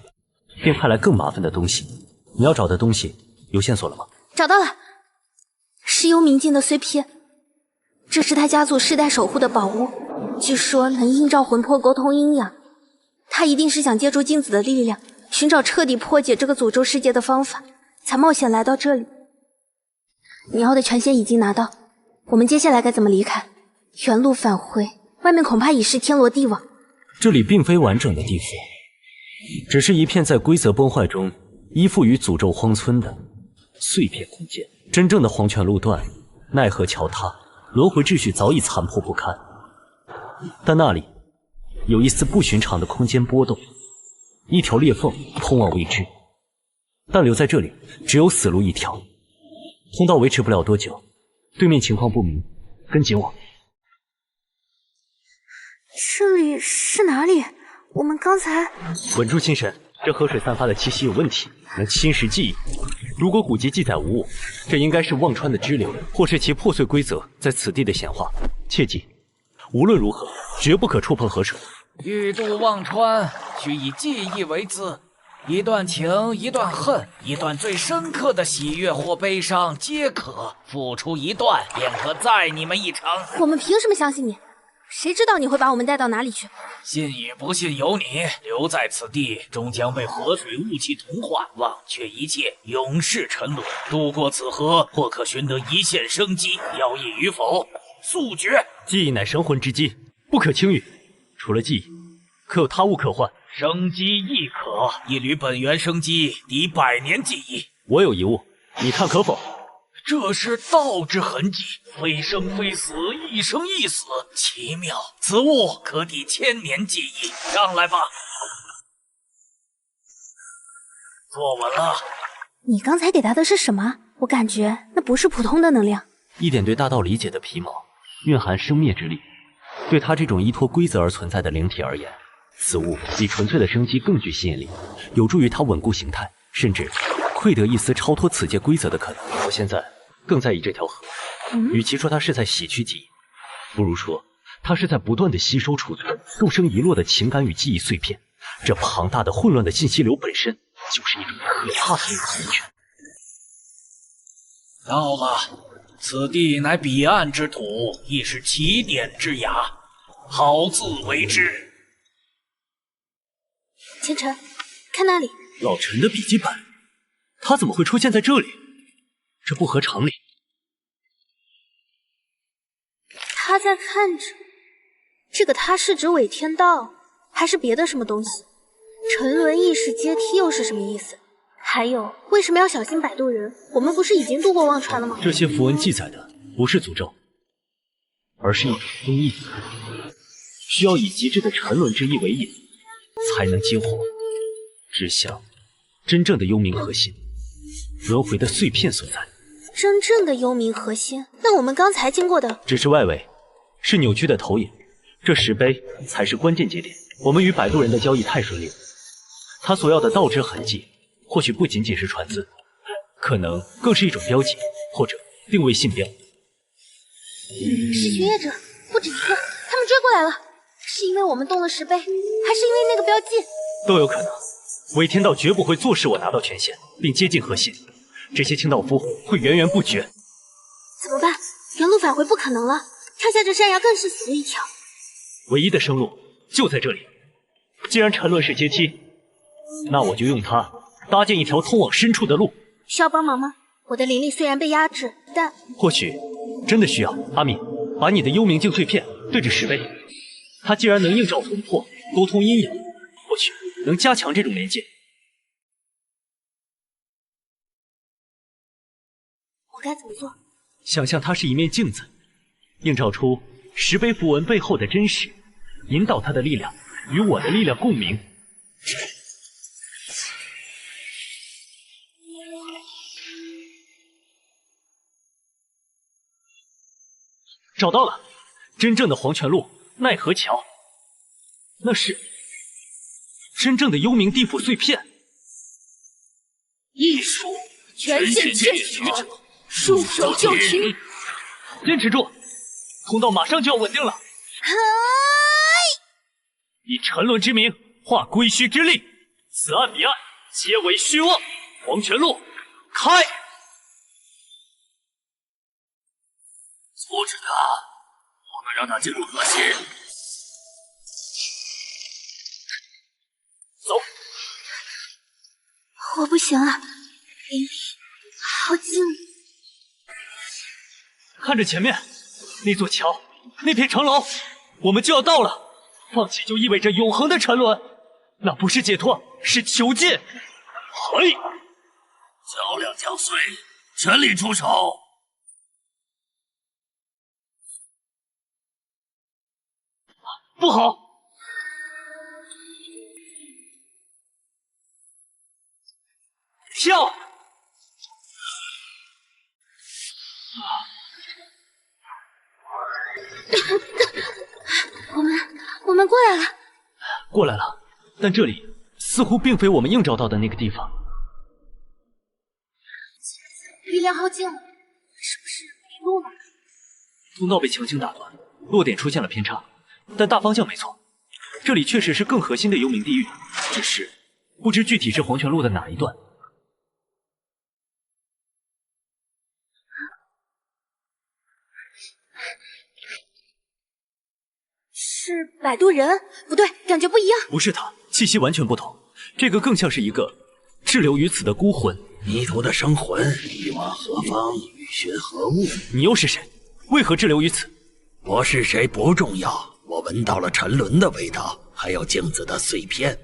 便派来更麻烦的东西。你要找的东西有线索了吗？找到了，是幽冥境的碎片，这是他家族世代守护的宝物，据说能映照魂魄，沟通阴阳。他一定是想借助镜子的力量，寻找彻底破解这个诅咒世界的方法，才冒险来到这里。你要的权限已经拿到，我们接下来该怎么离开？原路返回，外面恐怕已是天罗地网。这里并非完整的地府，只是一片在规则崩坏中依附于诅咒荒村的碎片空间。真正的黄泉路段，奈何桥塌，轮回秩序早已残破不堪。但那里有一丝不寻常的空间波动，一条裂缝通往未知，但留在这里只有死路一条，通道维持不了多久。对面情况不明，跟紧我。这里是哪里？我们刚才……稳住心神，这河水散发的气息有问题，能侵蚀记忆。如果古籍记载无误，这应该是忘川的支流，或是其破碎规则在此地的显化。切记，无论如何，绝不可触碰河水。欲渡忘川，需以记忆为资。一段情，一段恨，一段最深刻的喜悦或悲伤，皆可付出一段，便可载你们一程。我们凭什么相信你？谁知道你会把我们带到哪里去？信与不信由你。留在此地，终将被河水雾气同化，忘却一切，永世沉沦。渡过此河，或可寻得一线生机，要义与否，速决。记忆乃神魂之基，不可轻语。除了记忆，可有他物可换？生机亦可，一缕本源生机抵100年记忆。我有一物，你看可否？这是道之痕迹，非生非死，一生一死，奇妙。此物可抵1000年记忆。上来吧，坐稳了。你刚才给他的是什么？我感觉那不是普通的能量。一点对大道理解的皮毛，蕴含生灭之力。对他这种依托规则而存在的灵体而言，此物比纯粹的生机更具吸引力，有助于他稳固形态，甚至窥得一丝超脱此界规则的可能。我现在更在意这条河，与其说它是在洗去记忆，不如说它是在不断的吸收储存陆生遗落的情感与记忆碎片。这庞大的混乱的信息流本身就是一种可怕的源泉。到了，此地乃彼岸之土，亦是起点之崖，好自为之。清晨，看那里，老陈的笔记本，他怎么会出现在这里？这不合常理。他在看着这个，他是指伪天道，还是别的什么东西？沉沦意识阶梯又是什么意思？还有，为什么要小心摆渡人？我们不是已经渡过忘川了吗？这些符文记载的不是诅咒，而是一种封印，需要以极致的沉沦之意为引，才能激活，指向真正的幽冥核心，轮回的碎片所在。真正的幽冥核心？那我们刚才经过的只是外围，是扭曲的投影，这石碑才是关键节点。我们与摆渡人的交易太顺利了，他所要的道之痕迹，或许不仅仅是传字，可能更是一种标记，或者定位信标。是巡夜者，不止一个，他们追过来了。是因为我们动了石碑，还是因为那个标记？都有可能。伪天道绝不会坐视我拿到权限，并接近核心，这些清道夫会源源不绝。怎么办？原路返回不可能了，跳下这山崖更是死路一条。唯一的生路就在这里。既然沉沦是阶梯，那我就用它搭建一条通往深处的路。需要帮忙吗？我的灵力虽然被压制，但或许真的需要。阿敏，把你的幽冥镜碎片对着石碑，它既然能映照魂魄，沟通阴阳，或许能加强这种连接。我该怎么做？想象它是一面镜子，映照出石碑符文背后的真实，引导它的力量与我的力量共鸣。找到了，真正的黄泉路奈何桥，那是真正的幽冥地府碎片。艺术全线牵取者，束手就擒。坚持住，通道马上就要稳定了。以沉沦之名化归墟之力，此岸彼岸，皆为虚妄。黄泉路，开！阻止他，不能让他进入核心。走。我不行了，离好近。看着前面那座桥，那片城楼，我们就要到了。放弃就意味着永恒的沉沦，那不是解脱，是囚禁。嘿，较量将碎，全力出手！不好！跳！我们过来了。过来了，但这里似乎并非我们应找到的那个地方。离良好近了，是不是迷路了？通道被强行打断，落点出现了偏差，但大方向没错。这里确实是更核心的幽冥地狱，只是不知具体是黄泉路的哪一段。是摆渡人？不对，感觉不一样。不是他，气息完全不同。这个更像是一个滞留于此的孤魂。迷途的生魂，欲往何方，欲寻何物？你又是谁？为何滞留于此？我是谁不重要，我闻到了沉沦的味道，还有镜子的碎片。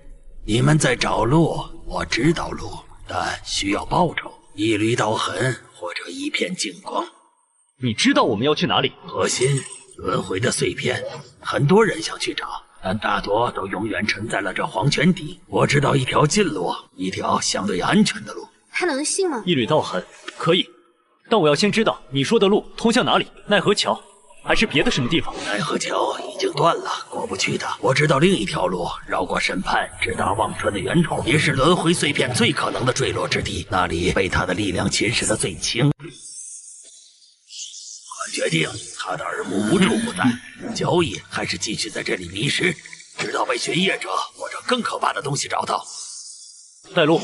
你们在找路，我知道路，但需要报酬，一缕刀痕或者一片净光。你知道我们要去哪里？核心轮回的碎片，很多人想去找，但大多都永远沉在了这黄泉底。我知道一条近路，一条相对安全的路。他能信吗？一缕道痕可以，但我要先知道你说的路通向哪里？奈何桥，还是别的什么地方？奈何桥已经断了，过不去的。我知道另一条路，绕过审判，直达忘川的源头，也是轮回碎片最可能的坠落之地。那里被他的力量侵蚀的最轻。我决定，他的耳目无处不在，交易还是继续在这里迷失，直到被寻夜者或者更可怕的东西找到。带路。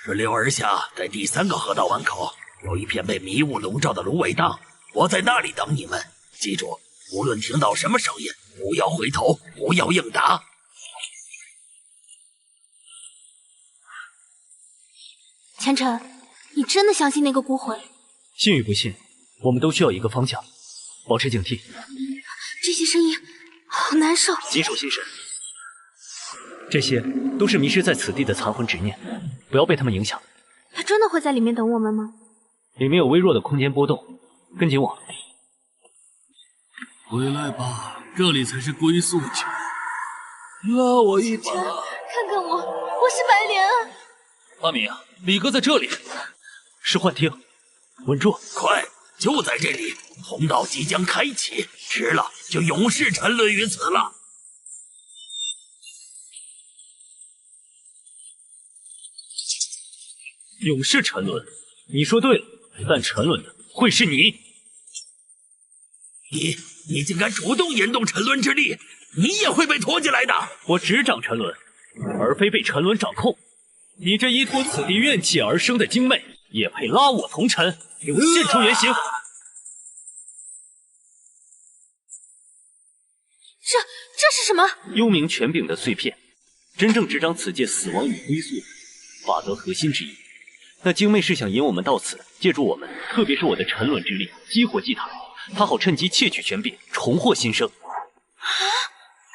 顺流而下，在第3个河道湾口有一片被迷雾笼罩的芦苇荡，我在那里等你们。记住，无论听到什么声音，不要回头，不要应答。前尘，你真的相信那个孤魂？信与不信，我们都需要一个方向，保持警惕。这些声音好难受。谨守心神，这些都是迷失在此地的残魂执念，不要被他们影响。他真的会在里面等我们吗？里面有微弱的空间波动，跟紧我。回来吧，这里才是归宿地。拉我一把。看看我，我是白莲。阿明，李哥在这里，是幻听，稳住，快，就在这里，通道即将开启，迟了就永世沉沦于此了。永世沉沦，你说对了，但沉沦的会是你。你竟敢主动引动沉沦之力，你也会被拖进来的。我执掌沉沦，而非被沉沦掌控。你这依托此地怨气而生的精魅，也配拉我同尘？给我现出原形！这是什么？幽冥权柄的碎片，真正执掌此界死亡与归宿法则核心之一。那精魅是想引我们到此，借助我们，特别是我的沉沦之力，激活祭塔，他好趁机窃取权柄，重获新生。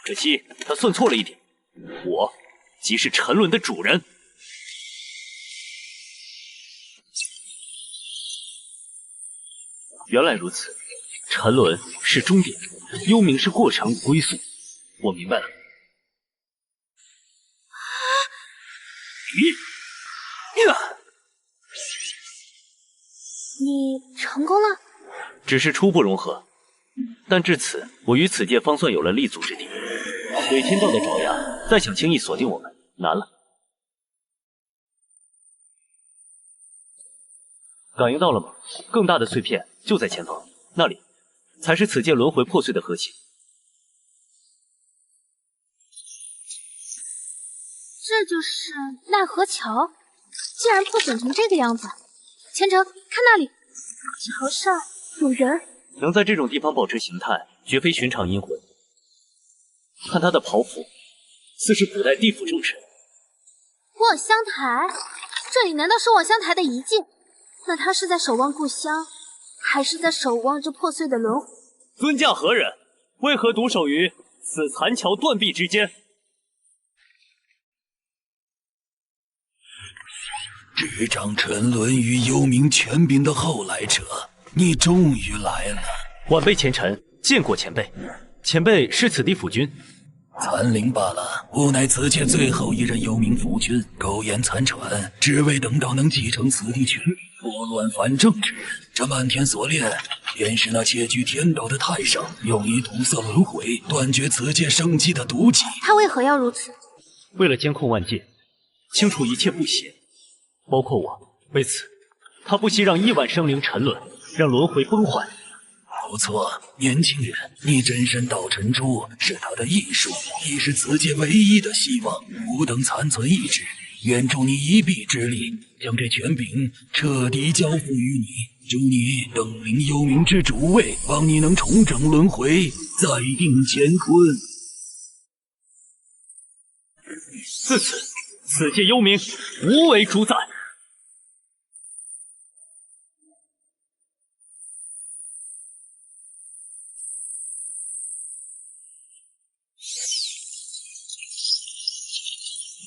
可惜他算错了一点，我即是沉沦的主人。原来如此，沉沦是终点，幽冥是过程与归宿。我明白了。你成功了？只是初步融合，但至此，我于此界方算有了立足之地。鬼天道的爪牙，再想轻易锁定我们，难了。感应到了吗？更大的碎片就在前方，那里才是此界轮回破碎的核心。这就是奈何桥，竟然破损成这个样子。虔诚，看那里，桥上有人。能在这种地方保持形态，绝非寻常阴魂。看他的袍服，似是古代地府重臣。望乡台，这里难道是望乡台的遗迹？那他是在守望故乡，还是在守望这破碎的轮回？尊驾何人？为何独守于此残桥断壁之间？执掌沉沦与幽冥权柄的后来者，你终于来了。晚辈前尘见过前辈，前辈是此地府君。残灵罢了，吾乃此界最后一任幽冥府君，苟延残喘，只为等到能继承此地权柄，拨乱反正之人。这漫天锁链，便是那窃据天道的太上用以堵塞轮回、断绝此界生机的毒计。他为何要如此？为了监控万界，清除一切不邪，包括我。为此，他不惜让亿万生灵沉沦，让轮回崩坏。不错，年轻人，你真身道尘珠是他的艺术，亦是此界唯一的希望。吾等残存意志，愿助你一臂之力，将这权柄彻底交付于你，助你登临幽冥之主位，帮你能重整轮回，再定乾坤。自此，此界幽冥无为主宰。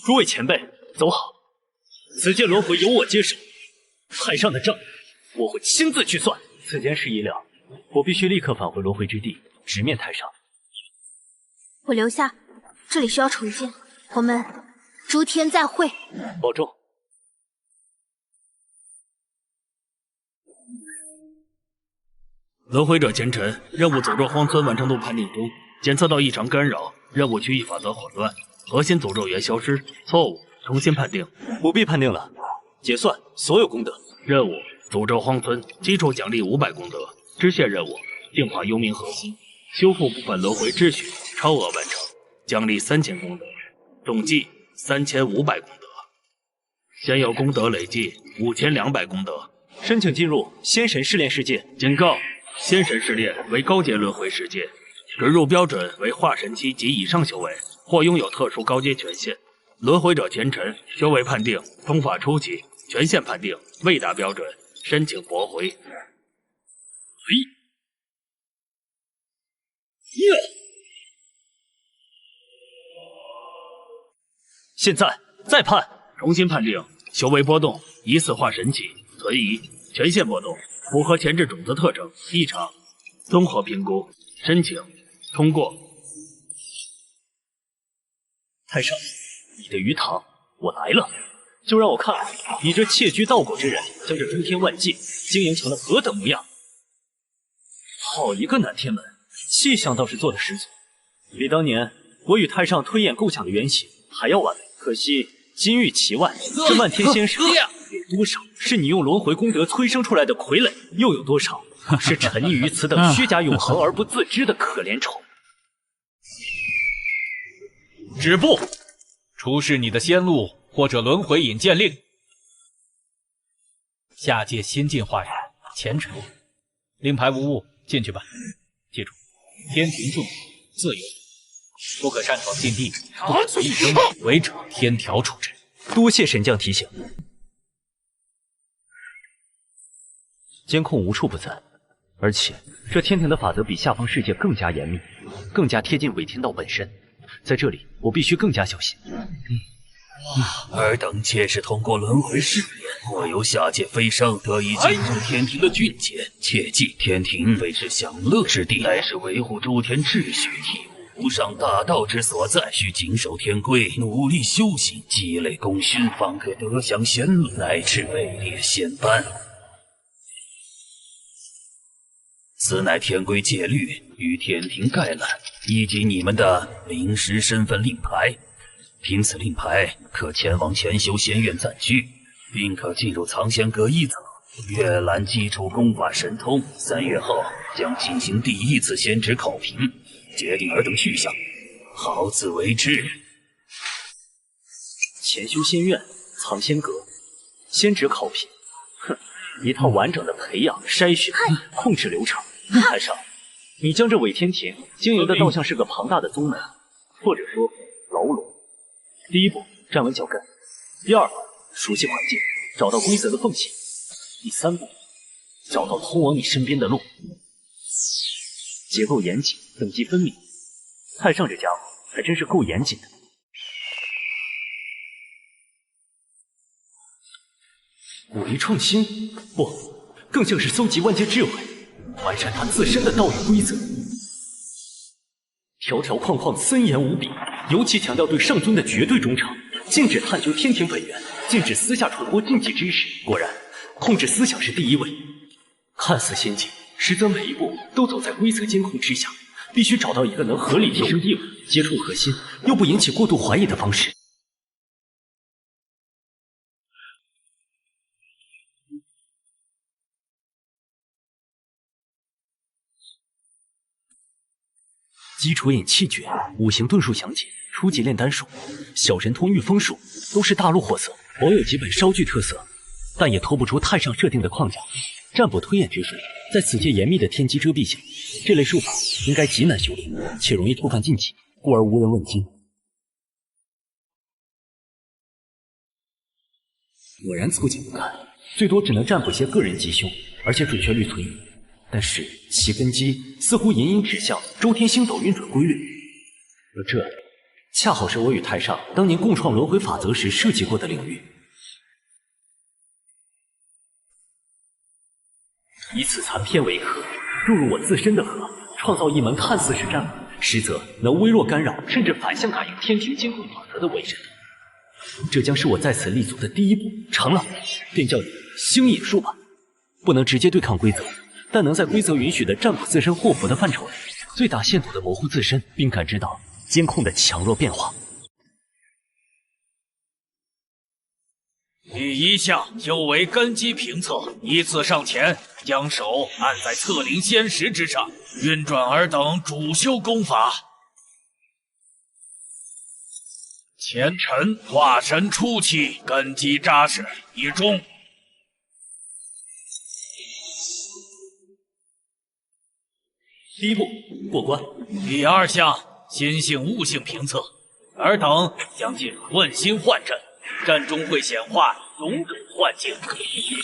诸位前辈，走好！此界轮回由我接手，太上的账我会亲自去算。此件事已了，我必须立刻返回轮回之地，直面太上。我留下，这里需要重建，我们诸天再会。保重。轮回者前尘，任务诅咒荒村完成度判定中，检测到异常干扰，任务区域法则混乱。核心诅咒源消失，错误，重新判定。不必判定了，结算所有功德。任务：诅咒荒村，基础奖励500功德。支线任务：净化幽冥核心，修复部分轮回秩序，超额完成，奖励3000功德，总计3500功德。现有功德累计5200功德。申请进入仙神试炼世界。警告：仙神试炼为高阶轮回世界，准入标准为化神期及以上修为。或拥有特殊高阶权限。轮回者前尘修为判定通法初期，权限判定未达标准，申请驳回。现在再判，重新判定修为波动，疑似化神期，存疑，权限波动，符合前置种子特征，异常，综合评估，申请通过。太上，你的鱼塘我来了，就让我看你这窃居盗狗之人，将这诸天万界经营成了何等模样。好一个南天门，气象倒是做得十足，比当年我与太上推演构想的原型还要完美。可惜金玉其外，这漫天仙石有多少是你用轮回功德催生出来的傀儡，又有多少是沉溺于此等虚假永恒而不自知的可怜虫？止步！出示你的仙路或者轮回引荐令。下界新进化人前尘，令牌无误，进去吧。记住，天庭众自由，不可擅闯禁地，不可随意争执，违者天条处置。多谢神将提醒。监控无处不在，而且这天庭的法则比下方世界更加严密，更加贴近伪天道本身。在这里，我必须更加小心。尔等皆是通过轮回试炼，或由下界飞升，得以进入天庭的俊杰。切记，天庭非是享乐之地，乃是维护诸天秩序、体悟无上大道之所在。需谨守天规，努力修行，积累功勋，方可得享仙路，乃至位列仙班。此乃天规戒律与天庭概览，以及你们的临时身份令牌。凭此令牌，可前往前修仙院暂居，并可进入藏仙阁一层，阅览基础功法神通。3月后将进行第1次仙职考评，决定尔等去向，好自为之。前修仙院，藏仙阁，仙职考评。哼，一套完整的培养、筛选、控制流程。太上，你将这伪天庭经营的倒像是个庞大的宗门，或者说牢笼。第一步，站稳脚跟；第二步，熟悉环境，找到规则的缝隙；第三步，找到通往你身边的路。结构严谨，等级分明。太上这家伙还真是够严谨的。武力创新，不，更像是搜集万界智慧，完善他自身的道义规则。条条框框森严无比，尤其强调对上尊的绝对忠诚，禁止探究天庭本源，禁止私下传播禁忌知识。果然，控制思想是第一位。看似先进，实则每一步都走在规则监控之下，必须找到一个能合理提升地位、接触核心又不引起过度怀疑的方式。基础引气诀、五行遁术详解、初级炼丹术、小神通御风术都是大陆货色，偶有几本稍具特色，但也脱不出太上设定的框架。占卜推演之术在此界严密的天机遮蔽下，这类术法应该极难修炼，且容易触犯禁忌，故而无人问津。果然粗浅不堪，最多只能占卜些个人吉凶，而且准确率存疑。但是其根基似乎隐隐指向周天星斗运转规律，而这恰好是我与太上当年共创轮回法则时设计过的领域。以此残篇为壳，注入我自身的核，创造一门看似是占卜，实则能微弱干扰甚至反向感应天庭监控法则的伪神。这将是我在此立足的第一步。成了，便叫你星野术吧。不能直接对抗规则，但能在规则允许的占卜自身祸福的范畴内，最大限度的模糊自身，并感知到监控的强弱变化。第一项修为根基评测，依次上前，将手按在测灵仙石之上，运转尔等主修功法。前尘化神初期，根基扎实，已中。第一步过关。第二项心性悟性评测，尔等将进入问心幻阵，阵中会显化种种幻境，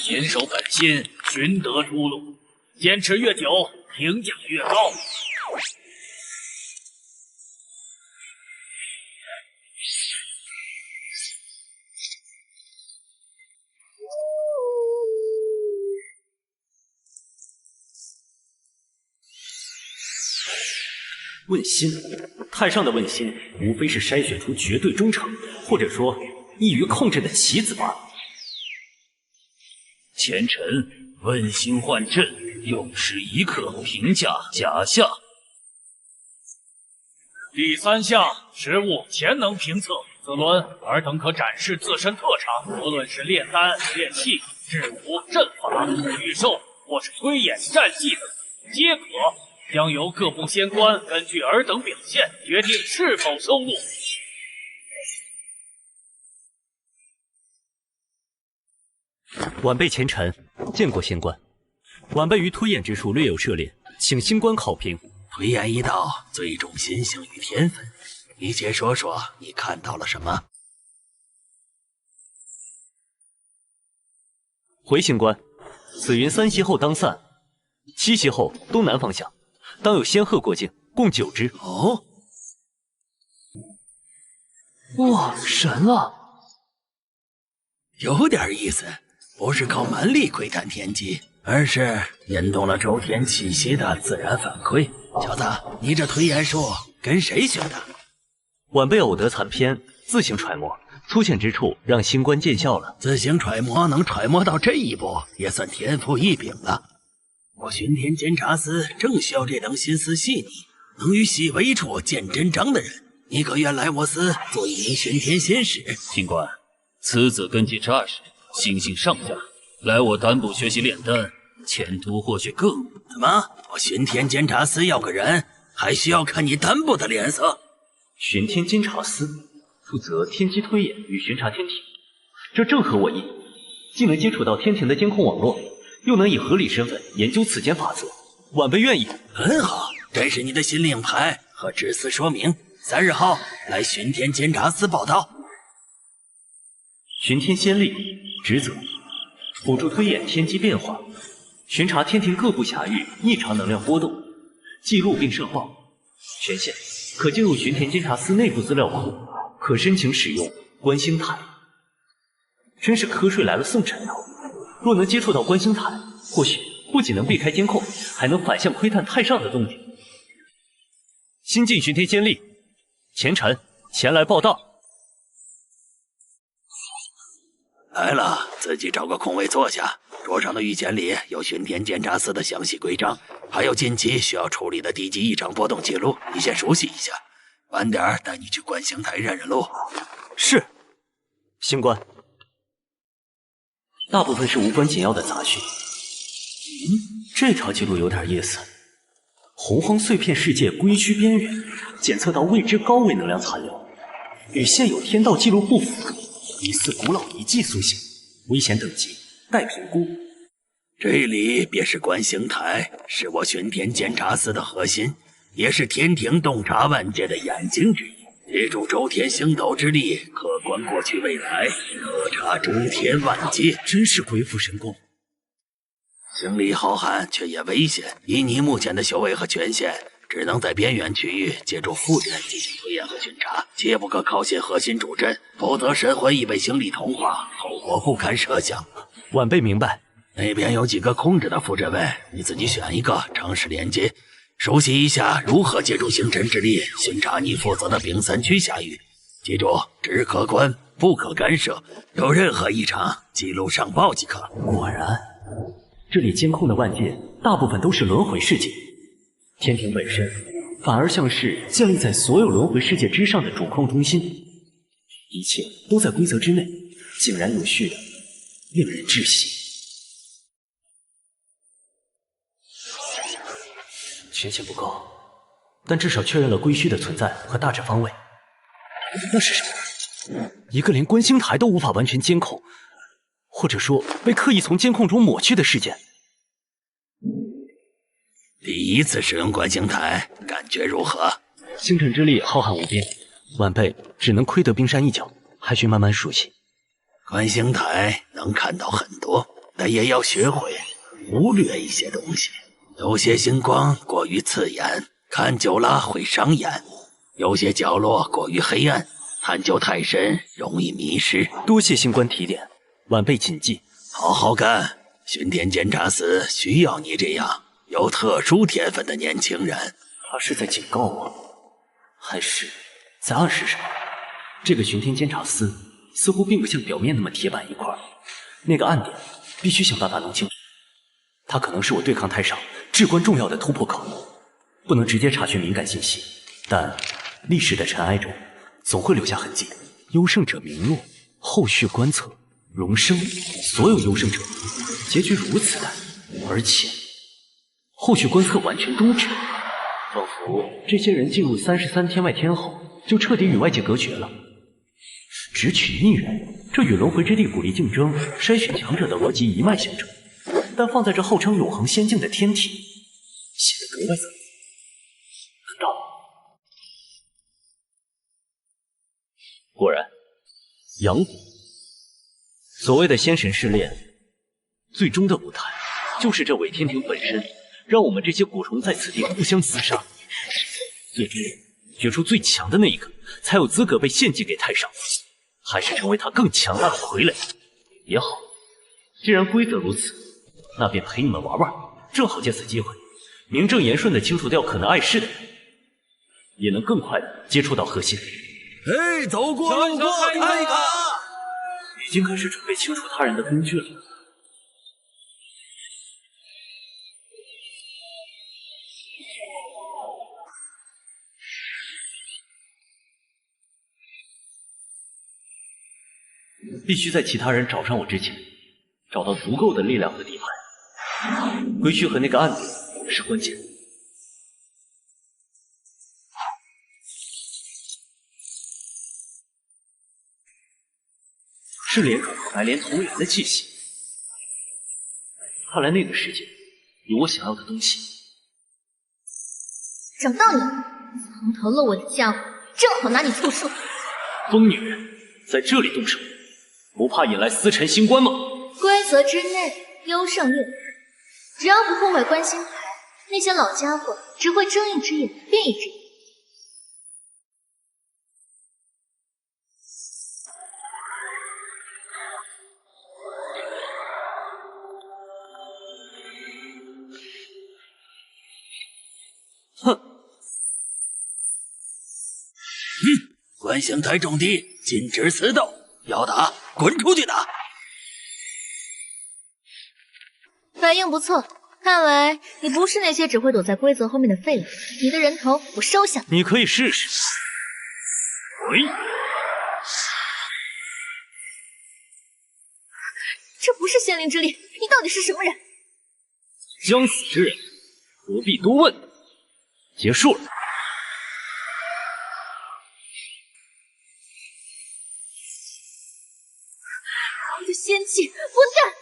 谨守本心，寻得出路。坚持越久，评价越高。问心，太上的问心，无非是筛选出绝对忠诚，或者说易于控制的棋子罢了。前尘问心幻阵，用时一刻，评价假象。第三项实物潜能评测，此轮尔等可展示自身特长，无论是炼丹、炼器、制服、阵法、御兽，或是推演战技等，皆可。将由各部仙官根据尔等表现决定是否收录。晚辈前尘见过仙官，晚辈于推演之术略有涉猎，请星官考评。推演一道最重心性与天分，你且说说你看到了什么？回星官，紫云3息后当散，7息后东南方向。当有仙鹤过境，共9只。哦，哇，神了！有点意思，不是靠蛮力窥探天机，而是引动了周天气息的自然反馈。小子，你这推演术跟谁学的？晚辈偶得残篇，自行揣摩，粗浅之处让星官见笑了。自行揣摩能揣摩到这一步，也算天赋异禀了。我巡天监察司正需要这等心思细腻、能于细微处见真章的人。你可愿来我司做一名巡天仙使？星官，此子根基扎实，心性上佳，来我丹部学习炼丹，前途或许更……怎么？我巡天监察司要个人，还需要看你丹部的脸色？巡天监察司，负责天机推演与巡查天庭，这正合我意，既能接触到天庭的监控网络，又能以合理身份研究此间法则。晚辈愿意。很好，这是你的新令牌和指司说明。3日后来巡天监察司报道。巡天先例，职责：辅助推演天机变化，巡查天庭各部辖域异常能量波动，记录并上报。权限：可进入巡天监察司内部资料库，可申请使用观星台。真是瞌睡来了送枕头。若能接触到观星台，或许不仅能避开监控，还能反向窥探太上的动静。新晋巡天先例，前尘前来报道。来了，自己找个空位坐下。桌上的御简里有巡天监察司的详细规章，还有近期需要处理的地级异常波动记录，你先熟悉一下。晚点带你去观星台认认路。是，星官。大部分是无关紧要的杂讯。这条记录有点意思。洪荒碎片世界归墟边缘，检测到未知高维能量残留，与现有天道记录不符，疑似古老遗迹苏醒，危险等级待评估。这里便是观星台，是我巡天监察司的核心，也是天庭洞察万界的眼睛之一。借助周天星斗之力，可观过去未来，可察诸天万界，真是鬼斧神工。精力浩瀚却也危险，以你目前的修为和权限，只能在边缘区域借助附阵进行推演和巡查，切不可靠近核心主阵，否则神魂已被星力同化，后果不堪设想。晚辈明白。那边有几个空着的副阵位，你自己选一个，尝试连接，熟悉一下如何借助星辰之力巡查你负责的冰三区辖域。记住，只可观，不可干涉，有任何异常记录上报即可。果然，这里监控的万界大部分都是轮回世界，天庭本身反而像是建立在所有轮回世界之上的主控中心，一切都在规则之内，井然有序的，令人窒息。权限不够，但至少确认了归墟的存在和大致方位。那是什么？一个连观星台都无法完全监控，或者说被刻意从监控中抹去的事件。第一次使用观星台，感觉如何？星辰之力浩瀚无边，晚辈只能窥得冰山一角，还需慢慢熟悉。观星台能看到很多，但也要学会忽略一些东西。有些星光过于刺眼，看久了会伤眼；有些角落过于黑暗，探究太深容易迷失。多谢星官提点，晚辈谨记。好好干，巡天监察司需要你这样有特殊天分的年轻人。他是在警告我，还是在暗示什么？这个巡天监察司似乎并不像表面那么铁板一块，那个暗点必须想办法弄清楚。它可能是我对抗太上至关重要的突破口，不能直接查询敏感信息，但历史的尘埃中总会留下痕迹。优胜者名落，后续观测，荣升，所有优胜者结局如此淡，而且后续观测完全终止，仿佛这些人进入33天外天后就彻底与外界隔绝了。只取逆人，这与轮回之地鼓励竞争、筛选强者的逻辑一脉相承。但放在这号称永恒仙境的天体，显得格外怎么？难道？果然，阳谷。所谓的仙神试炼，最终的舞台就是这伪天庭本身，让我们这些蛊虫在此地互相厮杀，最终决出最强的那一个，才有资格被献祭给太上，还是成为他更强大的傀儡也好。既然规则如此。那便陪你们玩玩，正好借此机会，名正言顺地清除掉可能碍事的人，也能更快地接触到核心。哎，走过路过看一看，已经开始准备清除他人的工具了。必须在其他人找上我之前，找到足够的力量和底牌。归墟和那个暗点是关键。是莲种和白莲同源的气息。看来那个世界有我想要的东西。找到你了，藏头露尾的家伙，正好拿你凑数。疯女人，在这里动手，不怕引来司晨星官吗？规则之内，优胜劣汰。只要不破坏观星台，那些老家伙只会睁一只眼闭一只眼。哼！观星台种地，禁止私斗，要打滚出去打！反应不错，看来你不是那些只会躲在规则后面的废物。你的人头我收下。你可以试试。喂！这不是仙灵之力，你到底是什么人？将死之人，何必多问？结束了。我的仙气，混蛋！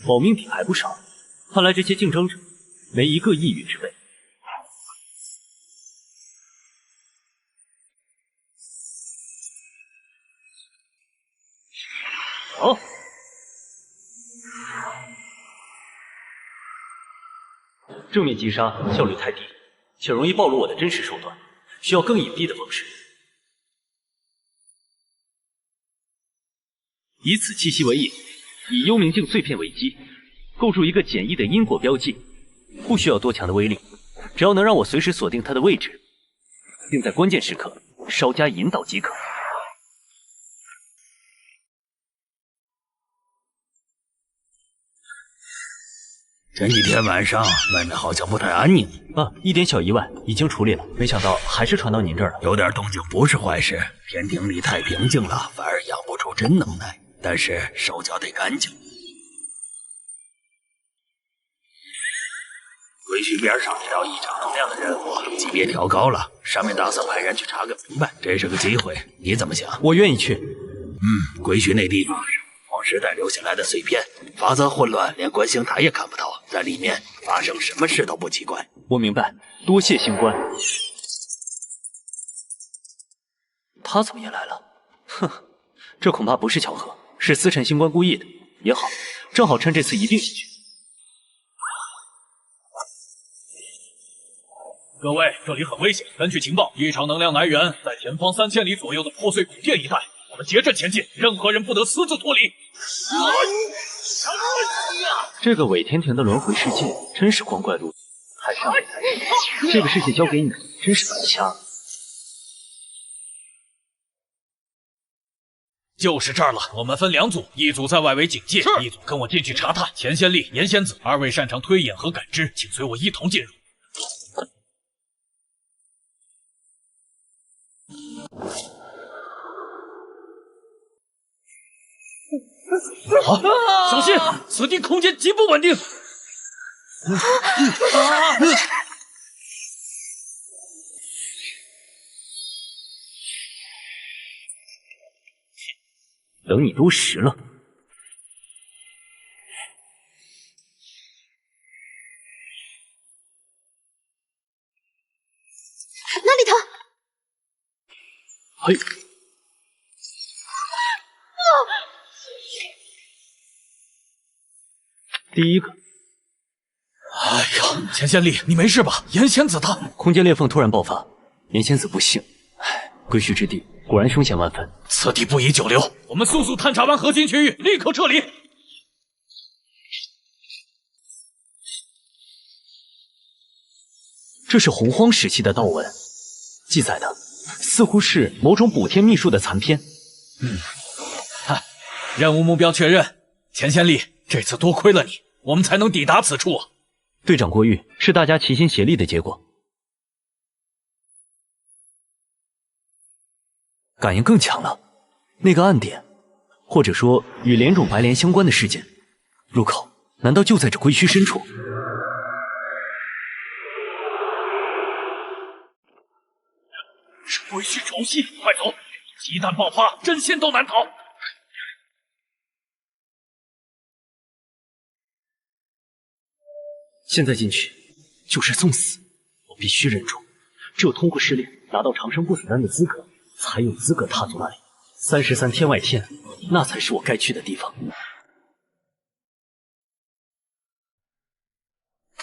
保命品还不少，看来这些竞争者没一个抑郁之辈。好。正面击杀效率太低，且容易暴露我的真实手段，需要更隐蔽的方式。以此气息为引，以幽冥镜碎片为基，构筑一个简易的因果标记，不需要多强的威力，只要能让我随时锁定它的位置，并在关键时刻稍加引导即可。前几天晚上外面好像不太安宁啊，一点小意外已经处理了，没想到还是传到您这儿了。有点动静不是坏事，天庭里太平静了，反而养不出真能耐。但是手脚得干净。归墟边上遇到异常能量的人物，级别调高了，上面打算派人去查个明白，这是个机会，你怎么想？我愿意去。归墟那地方是黄时代留下来的碎片，法则混乱，连观星台也看不到，在里面发生什么事都不奇怪。我明白，多谢星官。他怎么也来了？哼，这恐怕不是巧合，是司晨星官故意的。也好，正好趁这次一并进去。各位，这里很危险。根据情报，异常能量来源在前方3000里左右的破碎古殿一带。我们结阵前进，任何人不得私自脱离。这个伪天庭的轮回世界真是光怪陆离，太上位太人。这个世界交给你，真是白瞎了。就是这儿了，我们分2组，一组在外围警戒，一组跟我进去查探。钱仙丽、严仙子2位擅长推演和感知，请随我一同进入。好，小心，此地空间极不稳定。等你都实了。那里头。嘿。第一个。哎呀，钱仙丽，你没事吧？严仙子她……空间裂缝突然爆发，严仙子不幸。唉，归墟之地果然凶险万分。此地不宜久留，我们速速探查完核心区域，立刻撤离。这是洪荒时期的道文，记载的似乎是某种补天秘术的残篇。任务目标确认，钱仙丽，这次多亏了你，我们才能抵达此处啊。队长过誉是大家齐心协力的结果。感应更强了，那个暗点，或者说与莲种白莲相关的事件，入口难道就在这归墟深处？是归墟潮汐，快走！一旦爆发，真仙都难逃。现在进去就是送死，我必须忍住。只有通过试炼拿到长生不死丹的资格，才有资格踏足那里。33天外天，那才是我该去的地方。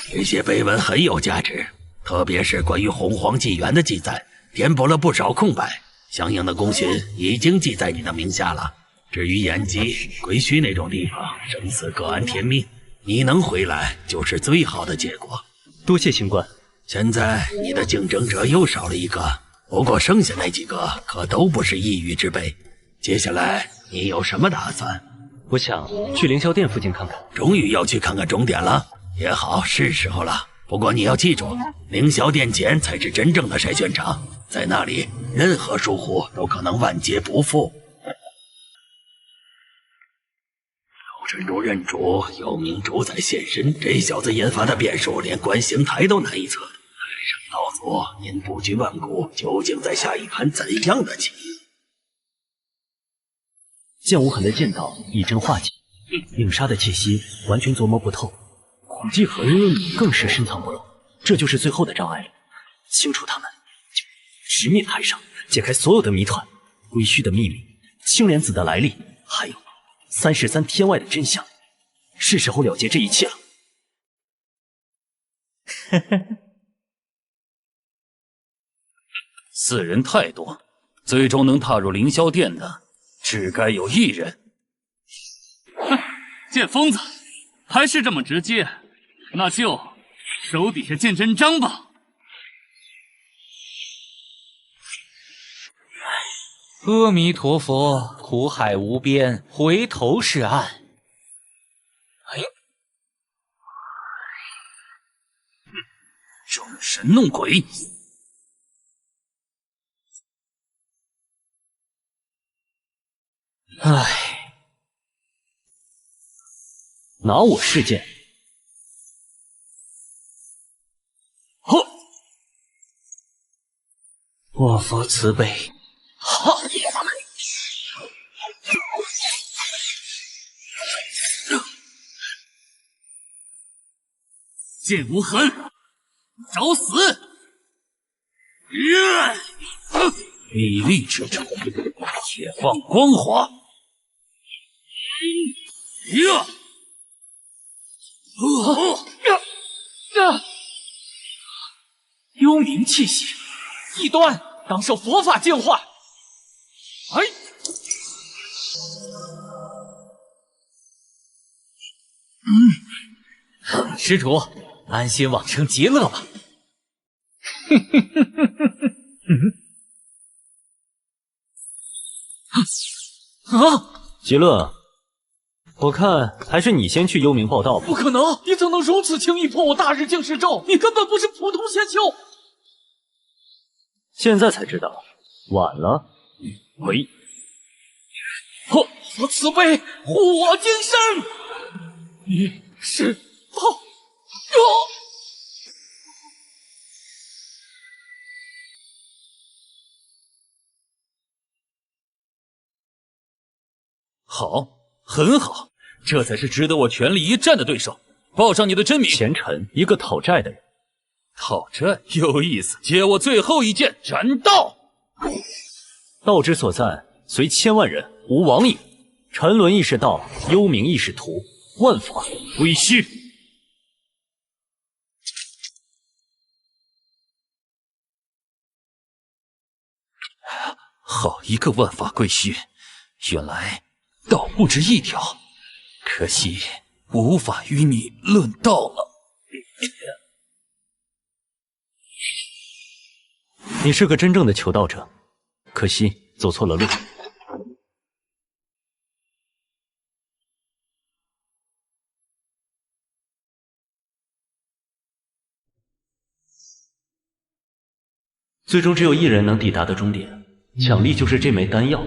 这些碑文很有价值，特别是关于洪荒纪元的记载，填补了不少空白。相应的功勋已经记在你的名下了。至于延吉、归墟那种地方，生死各安天命，你能回来就是最好的结果。多谢星官。现在你的竞争者又少了一个，不过剩下那几个可都不是一隅之辈。接下来你有什么打算？我想去凌霄殿附近看看。终于要去看看终点了，也好，是时候了。不过你要记住，凌霄殿前才是真正的筛选场，在那里任何疏忽都可能万劫不复。有真主认主，有明主宰现身，这小子研发的变数连观星台都难以测度。太上道祖，您布局万古，究竟在下一盘怎样的棋？剑无痕的剑道以真化解，影杀的气息完全琢磨不透，恐惧和更是深藏不露。这就是最后的障碍了。清除他们，直面太上，解开所有的谜团，归墟的秘密，青莲子的来历，还有33天外的真相。是时候了结这一切了。4人太多，最终能踏入凌霄殿的只该有1人。见疯子，还是这么直接，那就手底下见真章吧。阿弥陀佛，苦海无边，回头是岸。装神弄鬼！唉，拿我试剑！呵，我佛慈悲！哈！剑无痕，找死！屹立之处，且放光华！幽冥气息，异端，当受佛法净化。哎，施主，安心往生极乐吧。极乐，我看还是你先去幽冥报道吧。不可能，你怎能如此轻易破我大日净世咒？你根本不是普通仙修。现在才知道，晚了。喂，呵，佛慈悲，护我金身。你是炮哟！好，很好，这才是值得我全力一战的对手。报上你的真名。前尘，一个讨债的人。讨债有意思，接我最后一剑，斩道！道之所在，虽千万人，无往矣。沉沦亦是道，幽冥亦是途，万法归虚。好一个万法归虚！原来道不止一条，可惜无法与你论道了。你是个真正的求道者，可惜走错了路。最终只有1人能抵达的终点，奖励就是这枚丹药，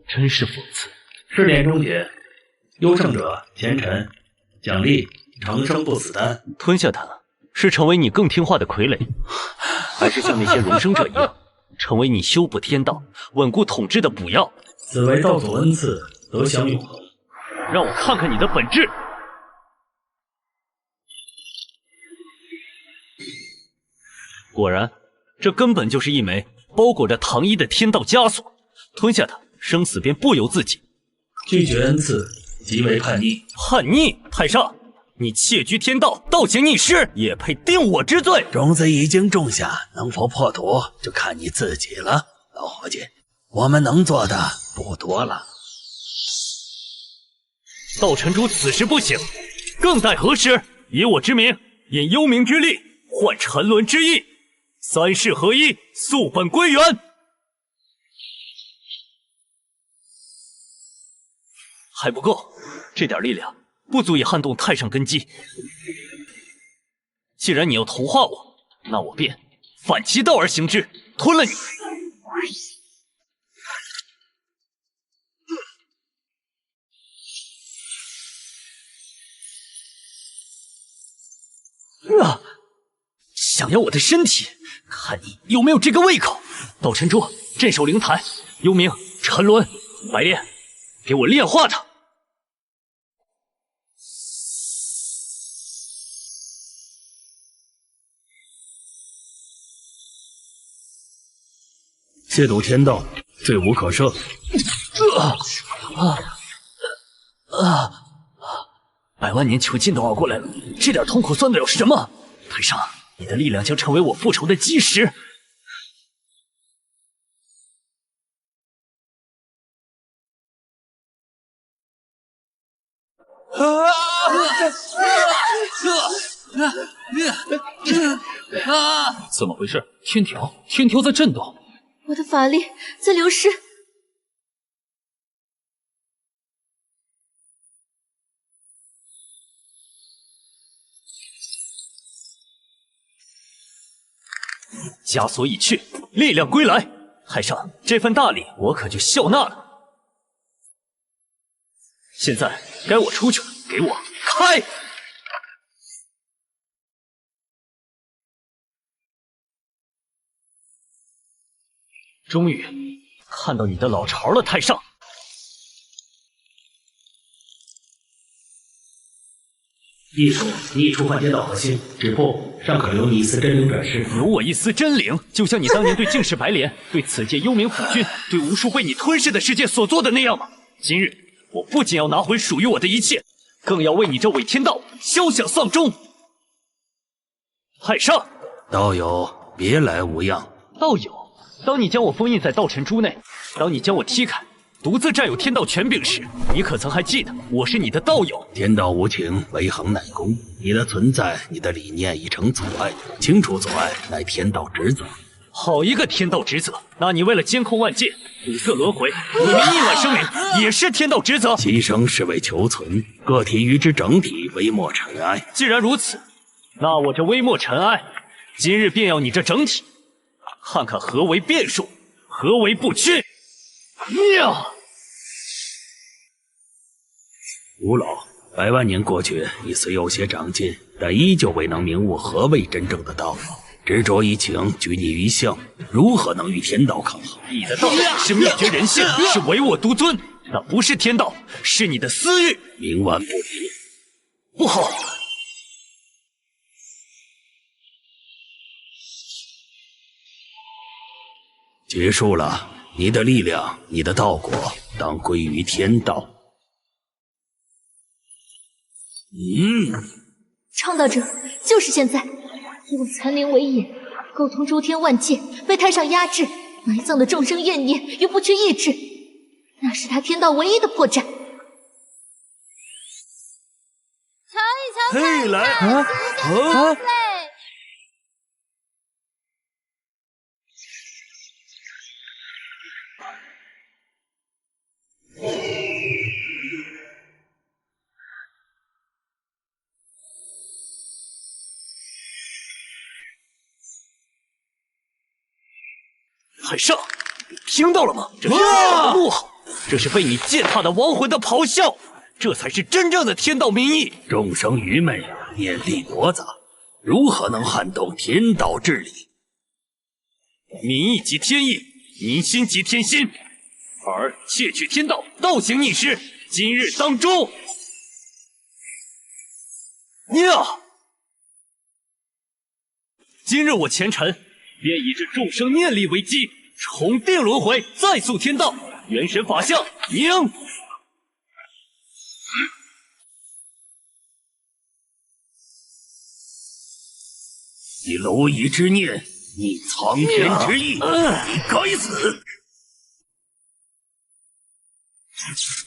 真是讽刺。试炼终结，优胜者前尘，奖励长生不死丹。吞下它，是成为你更听话的傀儡，还是像那些荣生者一样，成为你修补天道、稳固统治的补药。此为道祖恩赐，得享永恒。让我看看你的本质。果然，这根本就是一枚包裹着糖衣的天道枷锁，吞下它，生死便不由自己。拒绝恩赐，即为叛逆。叛逆，太上，你窃居天道，倒行逆施，也配定我之罪。种子已经种下，能否破土，就看你自己了。老伙计，我们能做的不多了。道尘珠此时不醒，更待何时？以我之名，引幽冥之力，换沉沦之意，三世合一，溯本归元。还不够，这点力量不足以撼动太上根基。既然你要同化我，那我便反其道而行之，吞了你。想要我的身体，看你有没有这个胃口。道尘珠镇守灵坛，幽冥、沉沦、白莲，给我炼化它。亵渎天道，罪无可赦。100万年囚禁都熬过来了，这点痛苦算得了什么？太上，你的力量将成为我复仇的基石。怎么回事？天条在震动。我的法力在流失。枷锁已去，力量归来。太上，这份大礼我可就笑纳了。现在该我出去了，给我开！终于看到你的老巢了，太上。易主，你已触犯天道核心，只不尚可留你一丝真灵转世。留我一丝真灵，就像你当年对净世白莲、对此界幽冥府君、对无数被你吞噬的世界所做的那样吗？今日我不仅要拿回属于我的一切，更要为你这伪天道敲响丧钟。太上，道友别来无恙。道友，当你将我封印在道尘珠内，当你将我踢开，独自占有天道权柄时，你可曾还记得我是你的道友？天道无情，唯恒乃公。你的存在，你的理念已成阻碍，清除阻碍乃天道职责。好一个天道职责！那你为了监控万界、堵塞轮回，毁灭亿万生灵，也是天道职责。牺牲是为求存，个体与之整体，微末尘埃。既然如此，那我这微末尘埃，今日便要你这整体，看看何为变数，何为不屈。妙！吴老，100万年过去，你虽有些长进，但依旧未能明悟何谓真正的道。执着于情，拘泥于相，如何能与天道抗衡？你的道是灭绝人性，是唯我独尊，那不是天道，是你的私欲。冥顽不灵，不好！结束了，你的力量，你的道果，当归于天道。倡导者就是现在，以我残灵为引，沟通诸天万界，被太上压制，埋葬的众生怨念又不去抑制，那是他天道唯一的破绽。瞧一瞧，嘿，来啊！太上，你听到了吗？这是天道的怒吼，这是被你践踏的亡魂的咆哮，这才是真正的天道民意。众生愚昧，念力驳杂，如何能撼动天道治理？民意即天意，民心即天心。而窃取天道，倒行逆施，今日当诛。呀！今日我前尘便以这众生念力为基，重定轮回，再塑天道。元神法相，明。你蝼蚁之念，你苍天之意，你该死！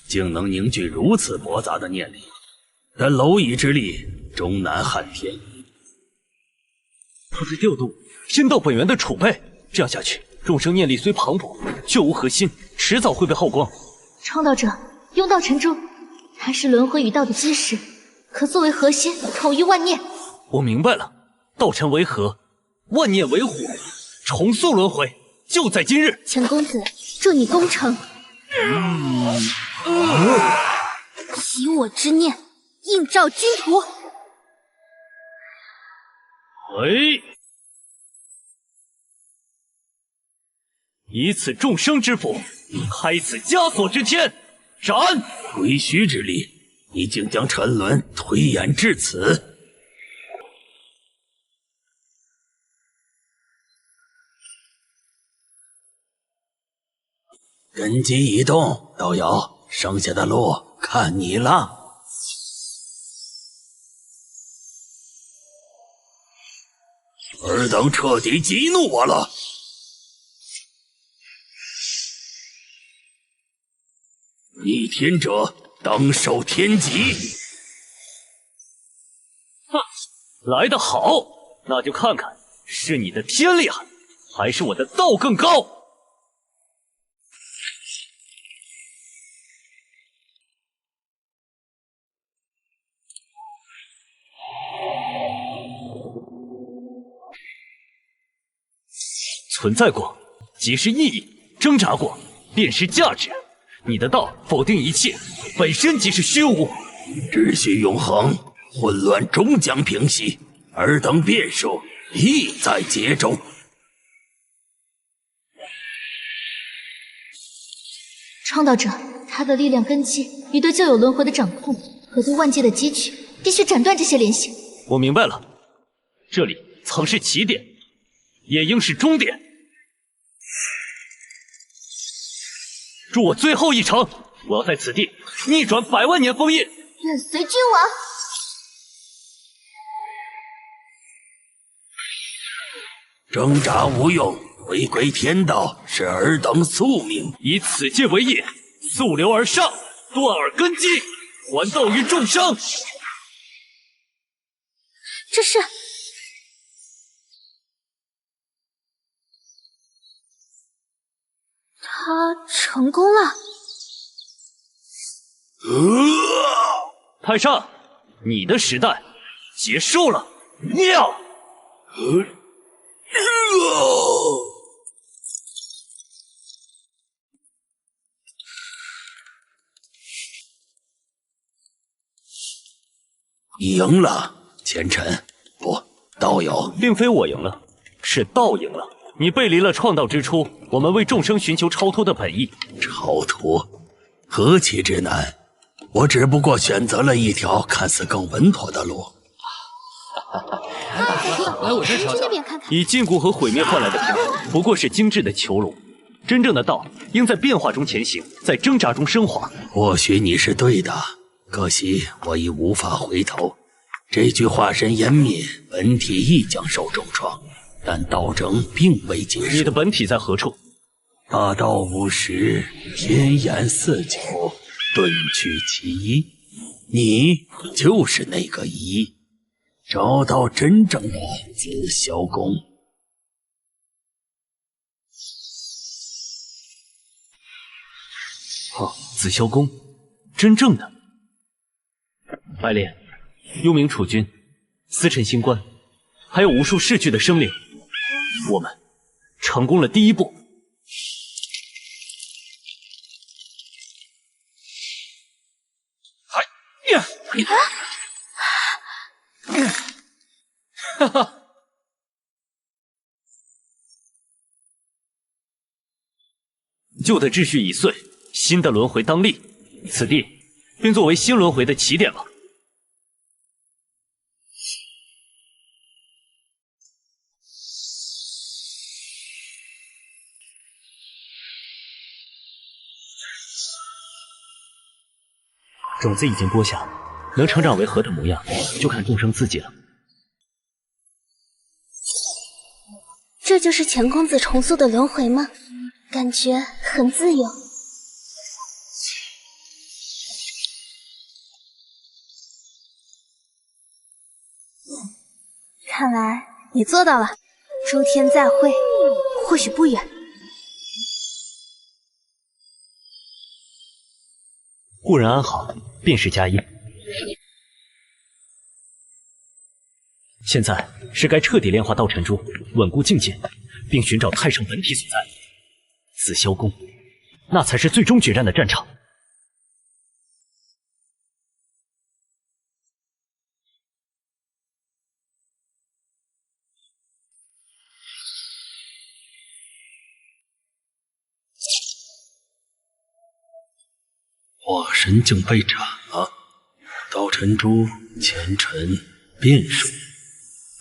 竟能凝聚如此驳杂的念力，但蝼蚁之力终难撼天。他在调动天道本源的储备，这样下去，众生念力虽磅礴，却无核心，迟早会被耗光。创道者用道成珠，它是轮回与道的基石，可作为核心，统御万念。我明白了，道尘为核，万念为火，重塑轮回，就在今日。钱公子，祝你功成。以我之念，映照君途。以此众生之福，开此枷锁之天，斩！鬼虚之力，你竟将沉沦推演至此。根基已动，道友，剩下的路看你了。尔等彻底激怒我了。逆天者当受天极。哼，来得好，那就看看是你的天厉害，还是我的道更高。存在过，即是意义；挣扎过，便是价值。你的道否定一切，本身即是虚无。秩序永恒，混乱终将平息。尔等变数亦在劫中。创道者，他的力量根基与对旧有轮回的掌控和对万界的汲取，必须斩断这些联系。我明白了，这里曾是起点，也应是终点。助我最后一程，我要在此地逆转100万年封印。愿随君王。挣扎无用，回归天道是尔等宿命。以此界为业，溯流而上，断尔根基，还道于众生。这是。他成功了。太上，你的时代结束了。尿。赢了，前尘不，道友，并非我赢了，是道赢了。你背离了创道之初我们为众生寻求超脱的本意。超脱，何其之难！我只不过选择了一条看似更稳妥的路。来我这瞧瞧。以禁锢和毁灭换来的平衡，不过是精致的囚笼。真正的道应在变化中前行，在挣扎中升华。或许你是对的，可惜我已无法回头。这具化身湮灭，本体亦将受重创。但道争并未结束。你的本体在何处？大道50，天眼49，遁去其一。你就是那个一，找到真正的紫霄宫。哦，紫霄宫，真正的。白莲，幽冥楚君，司晨星官，还有无数逝去的生灵。我们成功了第一步。哈哈，旧的秩序已碎，新的轮回当立，此地便作为新轮回的起点吧。种子已经播下，能成长为何等模样，就看众生自己了。这就是钱公子重塑的轮回吗？感觉很自由。看来你做到了，诸天再会，或许不远。故人安好，便是佳音。现在是该彻底炼化道尘珠，稳固境界，并寻找太上本体所在。紫霄宫，那才是最终决战的战场。化神境被斩了，道尘珠前尘变数，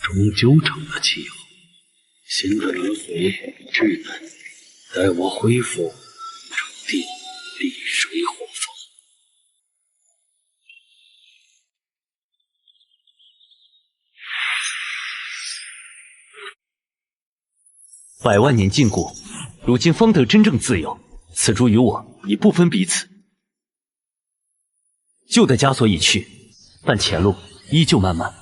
终究成了气候。新的轮回稚嫩，待我恢复，注定地水火风。100万年禁锢，如今方得真正自由。此珠与我已不分彼此。旧的枷锁已去，但前路依旧漫漫。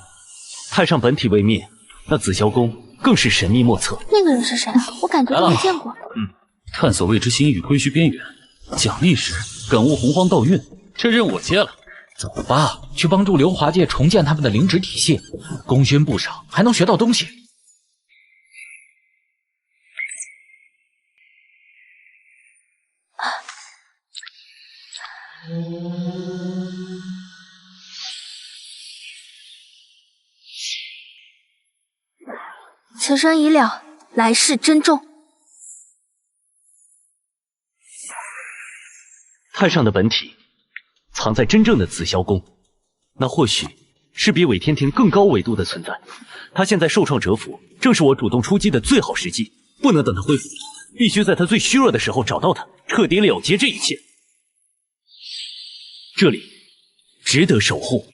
太上本体未灭，那紫霄宫更是神秘莫测。那个人是谁？我感觉都没见过。探索未知星域，归墟边缘。奖励时感悟洪荒道运，这任务我接了。走吧，去帮助流华界重建他们的灵旨体系，功勋不少，还能学到东西。此生已了，来世珍重。太上的本体藏在真正的紫霄宫，那或许是比伪天庭更高维度的存在。他现在受创折服，正是我主动出击的最好时机，不能等他恢复，必须在他最虚弱的时候找到他，彻底了结这一切。这里值得守护。